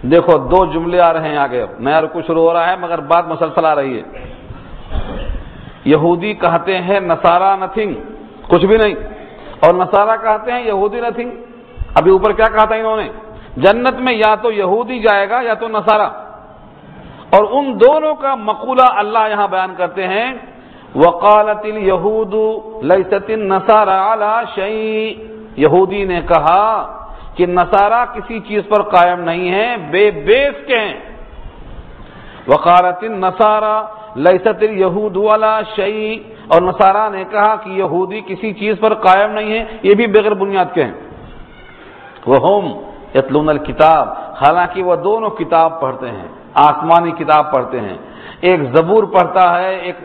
دیکھو دو جملے آ رہے ہیں آگے، اب نیا رکوع شروع ہو رہا ہے مگر بات مسلسل آ رہی ہے۔ یہودی کہتے ہیں نصارہ نتھنگ، کچھ بھی نہیں، اور نصارہ کہتے ہیں یہودی نتھنگ۔ ابھی اوپر کیا کہا تھا انہوں نے؟ جنت میں یا تو یہودی جائے گا یا تو نصارہ، اور ان دونوں کا مقولہ اللہ یہاں بیان کرتے ہیں، وقالت اليہود لیست النصارى علی شیء، یہودی نے کہا کہ نصارہ کسی چیز پر قائم نہیں ہیں، بے بیس کے ہیں۔ وقالت النصارى لیست اليہود علی شیء، اور نصارہ نے کہا کہ یہودی کسی چیز پر قائم نہیں ہے، یہ بھی بغیر بنیاد کے ہیں۔ وہم یتلون الکتاب، حالانکہ وہ دونوں کتاب پڑھتے ہیں، آسمانی کتاب پڑھتے ہیں، ایک زبور پڑھتا ہے، ایک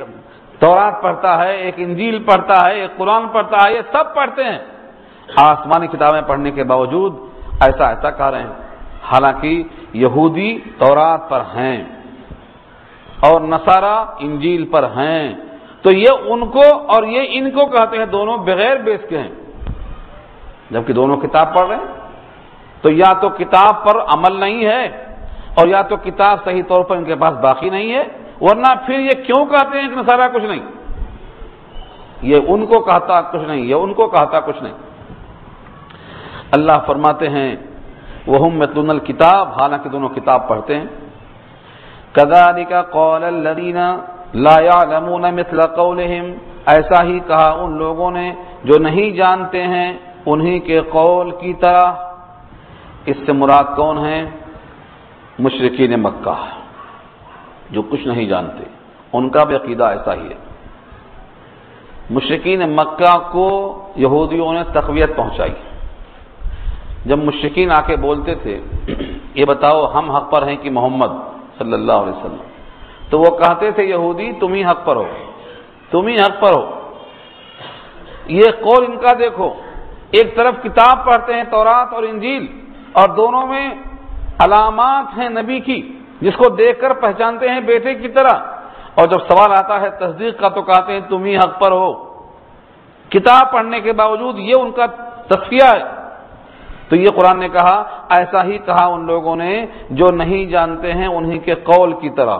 تورات پڑھتا ہے، ایک انجیل پڑھتا ہے، ایک قرآن پڑھتا ہے، یہ سب پڑھتے ہیں، آسمانی کتابیں پڑھنے کے باوجود ایسا کہہ رہے ہیں، حالانکہ یہودی تورات پر ہیں اور نصارہ انجیل پر ہیں، تو یہ ان کو اور یہ ان کو کہتے ہیں دونوں بغیر بیس کے ہیں، جبکہ دونوں کتاب پڑھ رہے ہیں۔ تو یا تو کتاب پر عمل نہیں ہے اور یا تو کتاب صحیح طور پر ان کے پاس باقی نہیں ہے، ورنہ پھر یہ کیوں کہتے ہیں کہ نصارہ کچھ نہیں؟ یہ ان کو کہتا کچھ نہیں، یہ ان کو کہتا کچھ نہیں۔ اللہ فرماتے ہیں وہم یتلون الکتاب، حالانکہ دونوں کتاب پڑھتے ہیں۔ کذالک قال الذین لا یعلمون مثل قولہم، ایسا ہی کہا ان لوگوں نے جو نہیں جانتے ہیں انہی کے قول کی طرح۔ اس سے مراد کون ہیں؟ مشرکین مکہ، جو کچھ نہیں جانتے، ان کا بھی عقیدہ ایسا ہی ہے۔ مشرکین مکہ کو یہودیوں نے تقویت پہنچائی۔ جب مشرکین آ کے بولتے تھے یہ بتاؤ ہم حق پر ہیں کہ محمد صلی اللہ علیہ وسلم، تو وہ کہتے تھے یہودی تم ہی حق پر ہو، تم ہی حق پر ہو۔ یہ قول ان کا دیکھو، ایک طرف کتاب پڑھتے ہیں تورات اور انجیل، اور دونوں میں علامات ہیں نبی کی جس کو دیکھ کر پہچانتے ہیں بیٹے کی طرح، اور جب سوال آتا ہے تصدیق کا تو کہتے ہیں تم ہی حق پر ہو۔ کتاب پڑھنے کے باوجود یہ ان کا تصفیہ ہے۔ تو یہ قرآن نے کہا ایسا ہی کہا ان لوگوں نے جو نہیں جانتے ہیں انہی کے قول کی طرح۔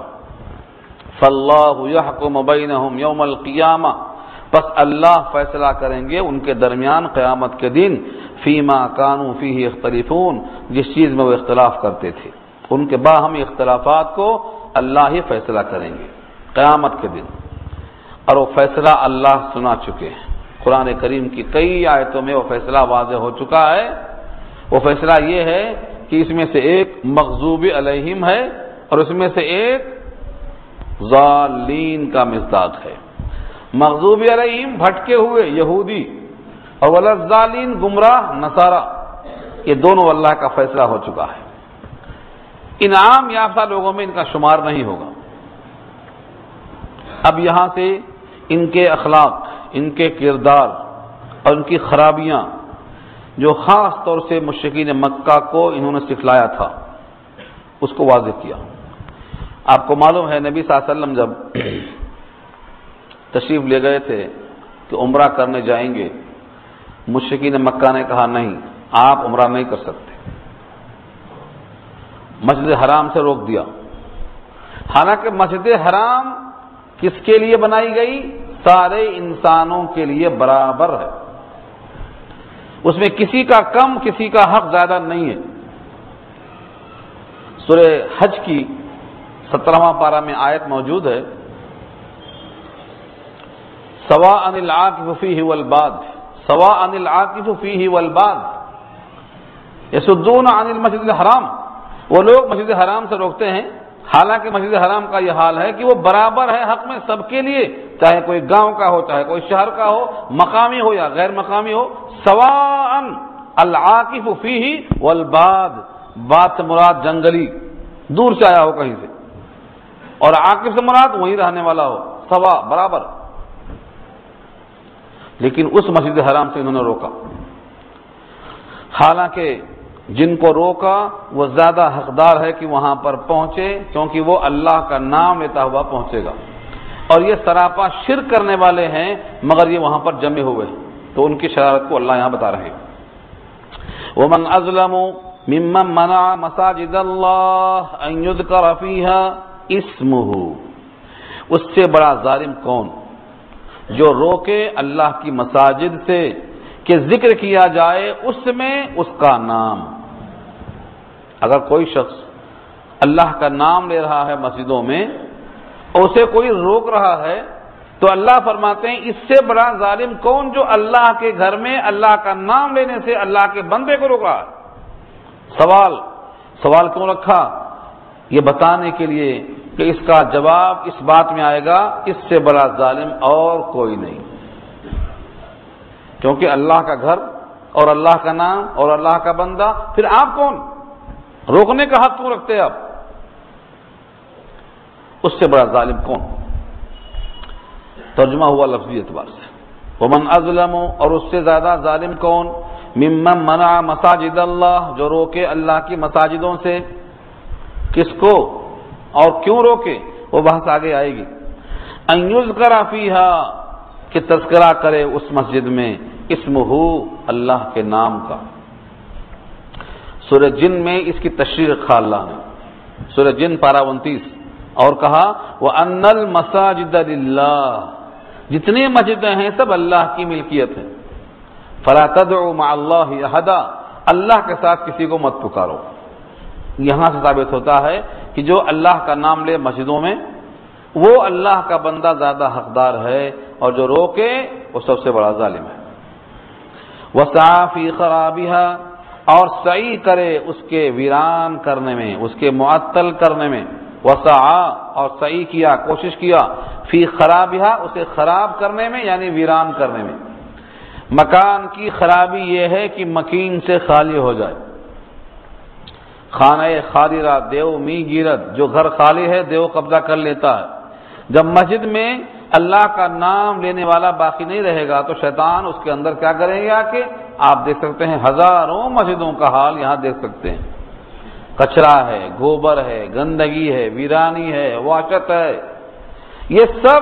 فاللہ یحکم بینہم یوم القیامہ، پس اللہ فیصلہ کریں گے ان کے درمیان قیامت کے دن، فیما کانوا فیہ یختلفون، جس چیز میں وہ اختلاف کرتے تھے، ان کے باہمی اختلافات کو اللہ ہی فیصلہ کریں گے قیامت کے دن، اور وہ فیصلہ اللہ سنا چکے ہیں۔ قرآن کریم کی کئی آیتوں میں وہ فیصلہ واضح ہو چکا ہے۔ وہ فیصلہ یہ ہے کہ اس میں سے ایک مغضوب علیہم ہے اور اس میں سے ایک ضالین کا مصداق ہے۔ مغضوب علیہم بھٹکے ہوئے یہودی، اور والضالین گمراہ نصارہ، یہ دونوں اللہ کا فیصلہ ہو چکا ہے۔ انعام یافتہ لوگوں میں ان کا شمار نہیں ہوگا۔ اب یہاں سے ان کے اخلاق، ان کے کردار اور ان کی خرابیاں جو خاص طور سے مشرکین مکہ کو انہوں نے سکھلایا تھا اس کو واضح کیا۔ آپ کو معلوم ہے نبی صلی اللہ علیہ وسلم جب تشریف لے گئے تھے کہ عمرہ کرنے جائیں گے، مشرکین مکہ نے کہا نہیں آپ عمرہ نہیں کر سکتے، مسجد حرام سے روک دیا۔ حالانکہ مسجد حرام کس کے لیے بنائی گئی؟ سارے انسانوں کے لیے برابر ہے، اس میں کسی کا کم کسی کا حق زیادہ نہیں ہے۔ سورہ حج کی 17واں پارہ میں آیت موجود ہے، سواء العاکف فیہ والباد، سواء العاکف فیہ والباد یصدون عن المسجد الحرام، وہ لوگ مسجد حرام سے روکتے ہیں، حالانکہ مسجد حرام کا یہ حال ہے کہ وہ برابر ہے حق میں سب کے لیے، چاہے کوئی گاؤں کا ہو، چاہے کوئی شہر کا ہو، مقامی ہو یا غیر مقامی ہو، سواء العاکف فیہ والباد، بات سے مراد جنگلی دور سے آیا ہو کہیں سے، اور عاقب سے مراد وہیں رہنے والا ہو، سوا برابر. لیکن اس مسجد حرام سے انہوں نے روکا، حالانکہ جن کو روکا وہ زیادہ حقدار ہے کہ وہاں پر پہنچے، کیونکہ وہ اللہ کا نام لیتا ہوا پہنچے گا، اور یہ سراپا شرک کرنے والے ہیں مگر یہ وہاں پر جمے ہوئے ہیں، تو ان کی شرارت کو اللہ یہاں بتا رہے ہیں. ومن اظلم ممن منع مساجد اللہ ان یذکر فیہا اسمہ، اس سے بڑا ظالم کون جو روکے اللہ کی مساجد سے کہ ذکر کیا جائے اس میں اس کا نام. اگر کوئی شخص اللہ کا نام لے رہا ہے مسجدوں میں اور اسے کوئی روک رہا ہے تو اللہ فرماتے ہیں اس سے بڑا ظالم کون جو اللہ کے گھر میں اللہ کا نام لینے سے اللہ کے بندے کو روک رہا ہے. سوال کیوں رکھا؟ یہ بتانے کے لیے کہ اس کا جواب اس بات میں آئے گا اس سے بڑا ظالم اور کوئی نہیں، کیونکہ اللہ کا گھر اور اللہ کا نام اور اللہ کا بندہ، پھر آپ کون؟ روکنے کا حق کیوں رکھتے آپ؟ اس سے بڑا ظالم کون؟ ترجمہ ہوا لفظی اعتبار سے، ومن اظلم، اور اس سے زیادہ ظالم کون؟ ممن منع مساجد اللہ، جو روکے اللہ کی مساجدوں سے. کس کو اور کیوں روکے وہ بحث آگے آئے گی. ان یذکر فیہا، کہ تذکرہ کرے اس مسجد میں اسمہ، اللہ کے نام کا. سورہ جن میں اس کی تشریح رکھا اللہ نے، سورہ جن پارہ 29، اور کہا وَأَنَّ الْمَسَاجِدَ لِلَّهِ، جتنی مسجدیں ہیں سب اللہ کی ملکیت ہیں. فَلَا تَدْعُوا مَعَ اللَّهِ أَحَدًا، اللہ کے ساتھ کسی کو مت پکارو. یہاں سے ثابت ہوتا ہے کہ جو اللہ کا نام لے مسجدوں میں وہ اللہ کا بندہ زیادہ حقدار ہے، اور جو روکے وہ سب سے بڑا ظالم ہے. وَسَعَىٰ فِي خَرَابِهَا، اور سعی کرے اس کے ویران کرنے میں، اس کے معطل کرنے میں. وَسَعَىٰ، اور سعی کیا، کوشش کیا، فی خرابها، اسے خراب کرنے میں یعنی ویران کرنے میں. مکان کی خرابی یہ ہے کہ مکین سے خالی ہو جائے. خانہ خادرہ دیو می گیرت، جو گھر خالی ہے دیو قبضہ کر لیتا ہے. جب مسجد میں اللہ کا نام لینے والا باقی نہیں رہے گا تو شیطان اس کے اندر کیا کریں گے؟ آ کے آپ دیکھ سکتے ہیں ہزاروں مسجدوں کا حال یہاں دیکھ سکتے ہیں. کچرا ہے، گوبر ہے، گندگی ہے، ویرانی ہے، وحشت ہے. یہ سب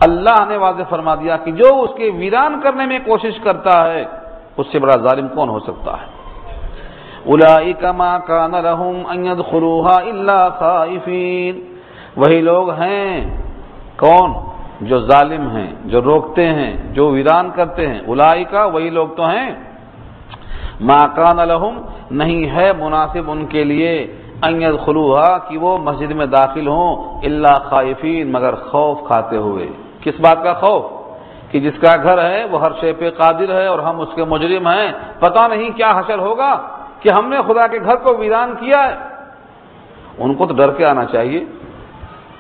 اللہ نے واضح فرما دیا کہ جو اس کے ویران کرنے میں کوشش کرتا ہے اس سے بڑا ظالم کون ہو سکتا ہے. اولئک ما کان لهم ان يدخلوها الا خائفین، وہی لوگ ہیں کون جو ظالم ہیں، جو روکتے ہیں، جو ویران کرتے ہیں. اولئک، وہی لوگ تو ہیں، ما کان لهم، نہیں ہے مناسب ان کے لیے، ان يدخلوها، کہ وہ مسجد میں داخل ہوں، الا خائفین، مگر خوف کھاتے ہوئے. کس بات کا خوف؟ کہ جس کا گھر ہے وہ ہر شے پہ قادر ہے اور ہم اس کے مجرم ہیں، پتہ نہیں کیا حشر ہوگا کہ ہم نے خدا کے گھر کو ویران کیا ہے. ان کو تو ڈر کے آنا چاہیے.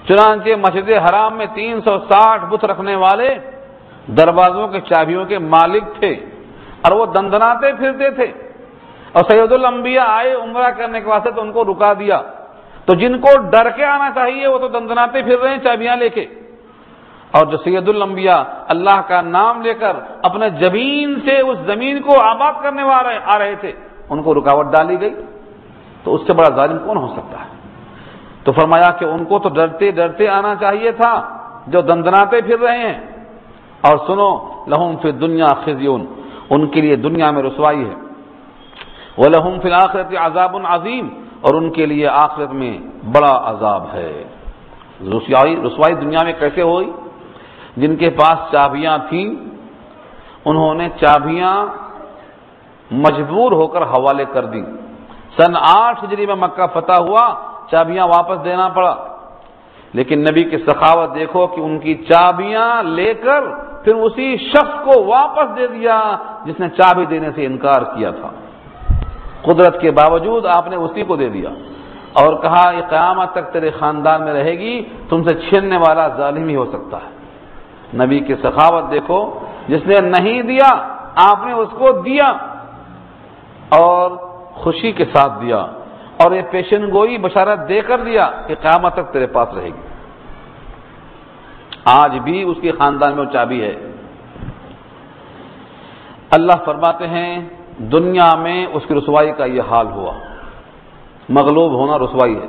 چنانچہ مسجد حرام میں 360 بت رکھنے والے دروازوں کے چابیوں کے مالک تھے اور وہ دندناتے پھرتے تھے، اور سید الانبیاء آئے عمرہ کرنے کے واسطے تو ان کو رکا دیا. تو جن کو ڈر کے آنا چاہیے وہ تو دندناتے پھر رہے ہیں چابیاں لے کے، اور جو سید الانبیاء اللہ کا نام لے کر اپنے جبین سے اس زمین کو آباد کرنے والے آ رہے تھے ان کو رکاوٹ ڈالی گئی. تو اس سے بڑا ظالم کون ہو سکتا ہے؟ تو فرمایا کہ ان کو تو ڈرتے ڈرتے آنا چاہیے تھا جو دندناتے پھر رہے ہیں. اور سنو، لہم فی الدنیا خزی، ان کے لیے دنیا میں رسوائی ہے. وَلَهُمْ فِي الْآخِرَةِ عَذَابٌ عَظِيمٌ، اور ان کے لیے آخرت میں بڑا عذاب ہے. رسوائی دنیا میں کیسے ہوئی؟ جن کے پاس چابیاں تھیں انہوں نے چابیاں مجبور ہو کر حوالے کر دی. سن 8 ہجری میں مکہ فتح ہوا، چابیاں واپس دینا پڑا. لیکن نبی کی سخاوت دیکھو کہ ان کی چابیاں لے کر پھر اسی شخص کو واپس دے دیا جس نے چابی دینے سے انکار کیا تھا. قدرت کے باوجود آپ نے اسی کو دے دیا اور کہا یہ قیامت تک تیرے خاندان میں رہے گی، تم سے چھیننے والا ظالم ہی ہو سکتا ہے. نبی کی سخاوت دیکھو، جس نے نہیں دیا آپ نے اس کو دیا اور خوشی کے ساتھ دیا. اور یہ پیشن گوئی بشارت دے کر دیا کہ قیامت تک تیرے پاس رہے گی. آج بھی اس کے خاندان میں وہ چابی ہے. اللہ فرماتے ہیں دنیا میں اس کی رسوائی کا یہ حال ہوا. مغلوب ہونا رسوائی ہے.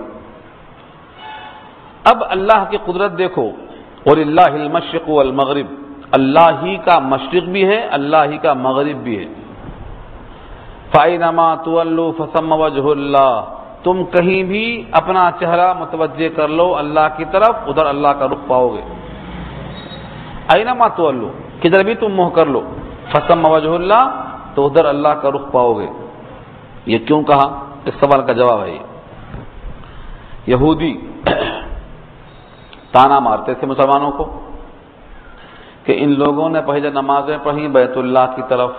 اب اللہ کی قدرت دیکھو، وَلِلَّهِ الْمَشْرِقُ وَالْمَغْرِبُ، اللہ ہی کا مشرق بھی ہے، اللہ ہی کا مغرب بھی ہے. فَأَيْنَمَا تُوَلُّوا فَثَمَّ وَجْهُ اللَّهِ، تم کہیں بھی اپنا چہرہ متوجہ کر لو اللہ کی طرف، ادھر اللہ کا رخ پاؤ گے. اینما تولوا، کدھر بھی تم منہ کر لو، فثم وجہ اللہ، تو ادھر اللہ کا رخ پاؤ گے. یہ کیوں کہا؟ اس سوال کا جواب ہے یہودی تانا مارتے تھے مسلمانوں کو کہ ان لوگوں نے پہلے نمازیں پڑھی بیت اللہ کی طرف،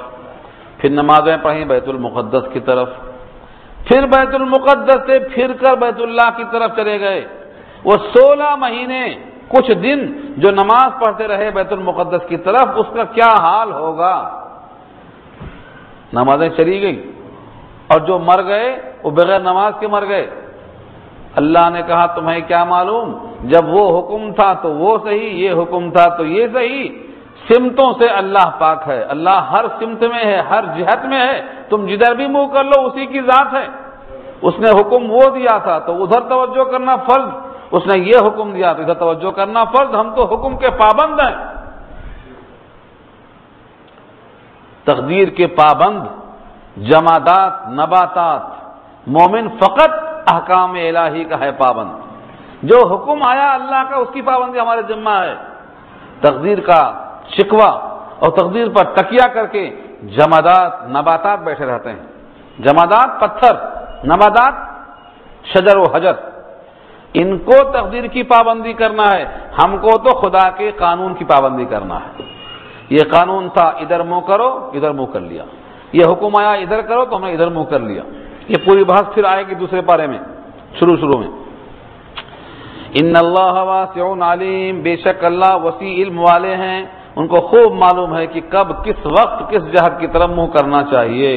پھر نمازیں پڑھی بیت المقدس کی طرف، پھر بیت المقدس سے پھر کر بیت اللہ کی طرف چلے گئے. وہ 16 مہینے کچھ دن جو نماز پڑھتے رہے بیت المقدس کی طرف، اس کا کیا حال ہوگا؟ نمازیں چلی گئی اور جو مر گئے وہ بغیر نماز کے مر گئے. اللہ نے کہا تمہیں کیا معلوم، جب وہ حکم تھا تو وہ صحیح، یہ حکم تھا تو یہ صحیح. سمتوں سے اللہ پاک ہے، اللہ ہر سمت میں ہے، ہر جہت میں ہے. تم جدھر بھی منہ کر لو اسی کی ذات ہے. اس نے حکم وہ دیا تھا تو ادھر توجہ کرنا فرض، اس نے یہ حکم دیا تو ادھر توجہ کرنا فرض. ہم تو حکم کے پابند ہیں، تقدیر کے پابند، جمادات، نباتات. مومن فقط احکام الہی کا ہے پابند. جو حکم آیا اللہ کا اس کی پابندی ہمارے ذمہ ہے. تقدیر کا شکوہ اور تقدیر پر تکیہ کر کے جمادات، نباتات بیٹھے رہتے ہیں. جمادات پتھر، نباتات شجر و حجر، ان کو تقدیر کی پابندی کرنا ہے. ہم کو تو خدا کے قانون کی پابندی کرنا ہے. یہ قانون تھا ادھر منہ کرو، ادھر منہ کر لیا. یہ حکم آیا ادھر کرو تو ہم نے ادھر منہ کر لیا. یہ پوری بحث پھر آئے گی دوسرے پارے میں، شروع میں. ان اللہ واسع علیم، بے شک اللہ وسیع علم والے ہیں، ان کو خوب معلوم ہے کہ کب کس وقت کس جہت کی طرف منہ کرنا چاہیے.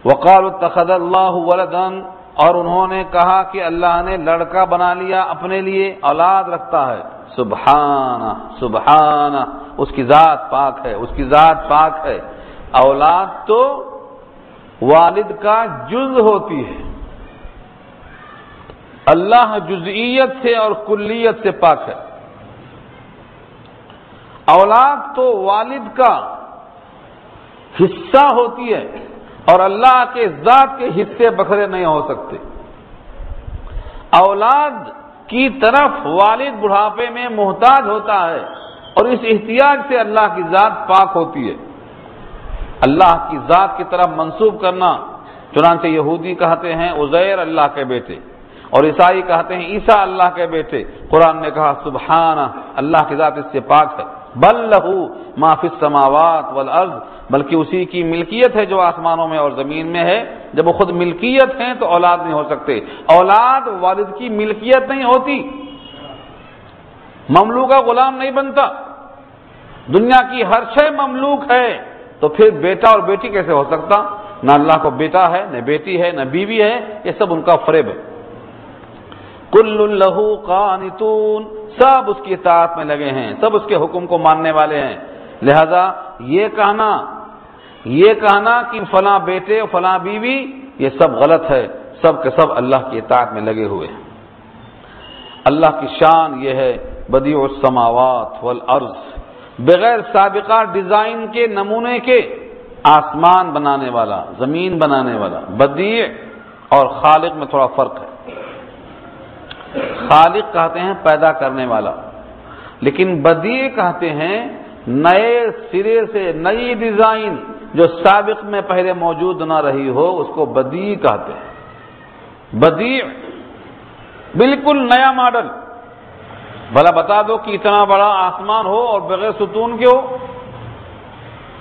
وقالوا اتخذ اللہ ولدا، اور انہوں نے کہا کہ اللہ نے لڑکا بنا لیا اپنے لیے، اولاد رکھتا ہے. سبحانہ سبحانہ، اس کی ذات پاک ہے، اس کی ذات پاک ہے. اولاد تو والد کا جز ہوتی ہے. اللہ جزئیت سے اور کلیت سے پاک ہے. اولاد تو والد کا حصہ ہوتی ہے اور اللہ کے ذات کے حصے بکھرے نہیں ہو سکتے. اولاد کی طرف والد بڑھاپے میں محتاج ہوتا ہے اور اس احتیاج سے اللہ کی ذات پاک ہوتی ہے. اللہ کی ذات کی طرف منسوب کرنا، چنانچہ یہودی کہتے ہیں عزیر اللہ کے بیٹے، اور عیسائی کہتے ہیں عیسیٰ اللہ کے بیٹے. قرآن نے کہا سبحانہ، اللہ کی ذات اس سے پاک ہے. بل لہ ما فی السماوات والارض، بلکہ اسی کی ملکیت ہے جو آسمانوں میں اور زمین میں ہے. جب وہ خود ملکیت ہیں تو اولاد نہیں ہو سکتے. اولاد والد کی ملکیت نہیں ہوتی. مملوک کا غلام نہیں بنتا. دنیا کی ہر شے مملوک ہے تو پھر بیٹا اور بیٹی کیسے ہو سکتا؟ نہ اللہ کو بیٹا ہے، نہ بیٹی ہے، نہ بیوی ہے. یہ سب ان کا فریب ہے. کل لہ قانتون، سب اس کی اطاعت میں لگے ہیں، سب اس کے حکم کو ماننے والے ہیں. لہذا یہ کہنا کہ فلاں بیٹے اور فلاں بیوی، یہ سب غلط ہے. سب کے سب اللہ کی اطاعت میں لگے ہوئے ہیں. اللہ کی شان یہ ہے بدیع السماوات والارض، بغیر سابقہ ڈیزائن کے، نمونے کے آسمان بنانے والا، زمین بنانے والا. بدیع اور خالق میں تھوڑا فرق ہے. خالق کہتے ہیں پیدا کرنے والا، لیکن بدیع کہتے ہیں نئے سرے سے نئی ڈیزائن جو سابق میں پہلے موجود نہ رہی ہو، اس کو بدیع کہتے ہیں. بدیع بالکل نیا ماڈل. بھلا بتا دو کہ اتنا بڑا آسمان ہو اور بغیر ستون کے ہو؟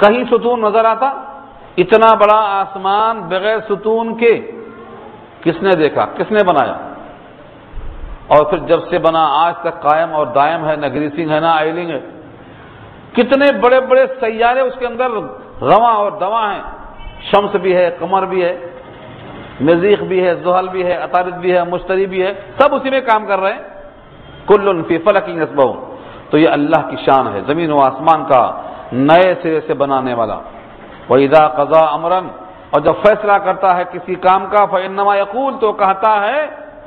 کہیں ستون نظر آتا؟ اتنا بڑا آسمان بغیر ستون کے کس نے دیکھا؟ کس نے بنایا؟ اور پھر جب سے بنا آج تک قائم اور دائم ہے، نہ گریسنگ ہے نہ آئلنگ ہے. کتنے بڑے بڑے سیارے اس کے اندر رواں اور دواں ہیں. شمس بھی ہے، قمر بھی ہے. مریخ بھی ہے، زحل بھی ہے، عطارد بھی ہے، مشتری بھی ہے، سب اسی میں کام کر رہے ہیں. کل فی فلک یسبحون. تو یہ اللہ کی شان ہے، زمین و آسمان کا نئے سرے سے بنانے والا. وَإِذَا قَضَىٰ أَمْرًا، اور جب فیصلہ کرتا ہے کسی کام کا، فَإِنَّمَا يَقُولُ، تو کہتا ہے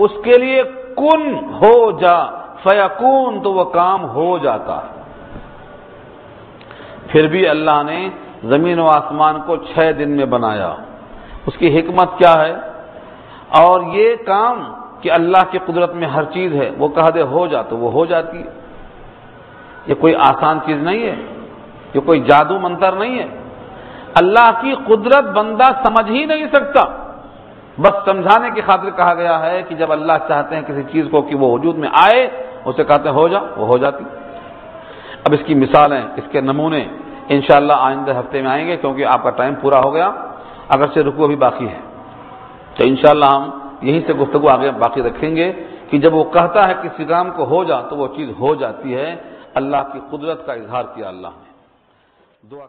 اس کے لیے کن ہو جا، فَيَكُونُ، تو وہ کام ہو جاتا ہے. پھر بھی اللہ نے زمین و آسمان کو 6 دن میں بنایا. اس کی حکمت کیا ہے؟ اور یہ کام کہ اللہ کی قدرت میں ہر چیز ہے، وہ کہہ دے ہو جا تو وہ ہو جاتی ہے. یہ کوئی آسان چیز نہیں ہے، یہ کوئی جادو منتر نہیں ہے. اللہ کی قدرت بندہ سمجھ ہی نہیں سکتا، بس سمجھانے کی خاطر کہا گیا ہے کہ جب اللہ چاہتے ہیں کسی چیز کو کہ وہ وجود میں آئے، اسے کہتے ہیں ہو جا، وہ ہو جاتی. اب اس کی مثالیں، اس کے نمونے انشاءاللہ آئندہ ہفتے میں آئیں گے، کیونکہ آپ کا ٹائم پورا ہو گیا، اگرچہ رکوع بھی باقی ہے. تو انشاءاللہ ہم یہیں سے گفتگو آگے باقی رکھیں گے کہ جب وہ کہتا ہے کسی کام کو ہو جا تو وہ چیز ہو جاتی ہے. اللہ کی قدرت کا اظہار کیا اللہ نے. دعا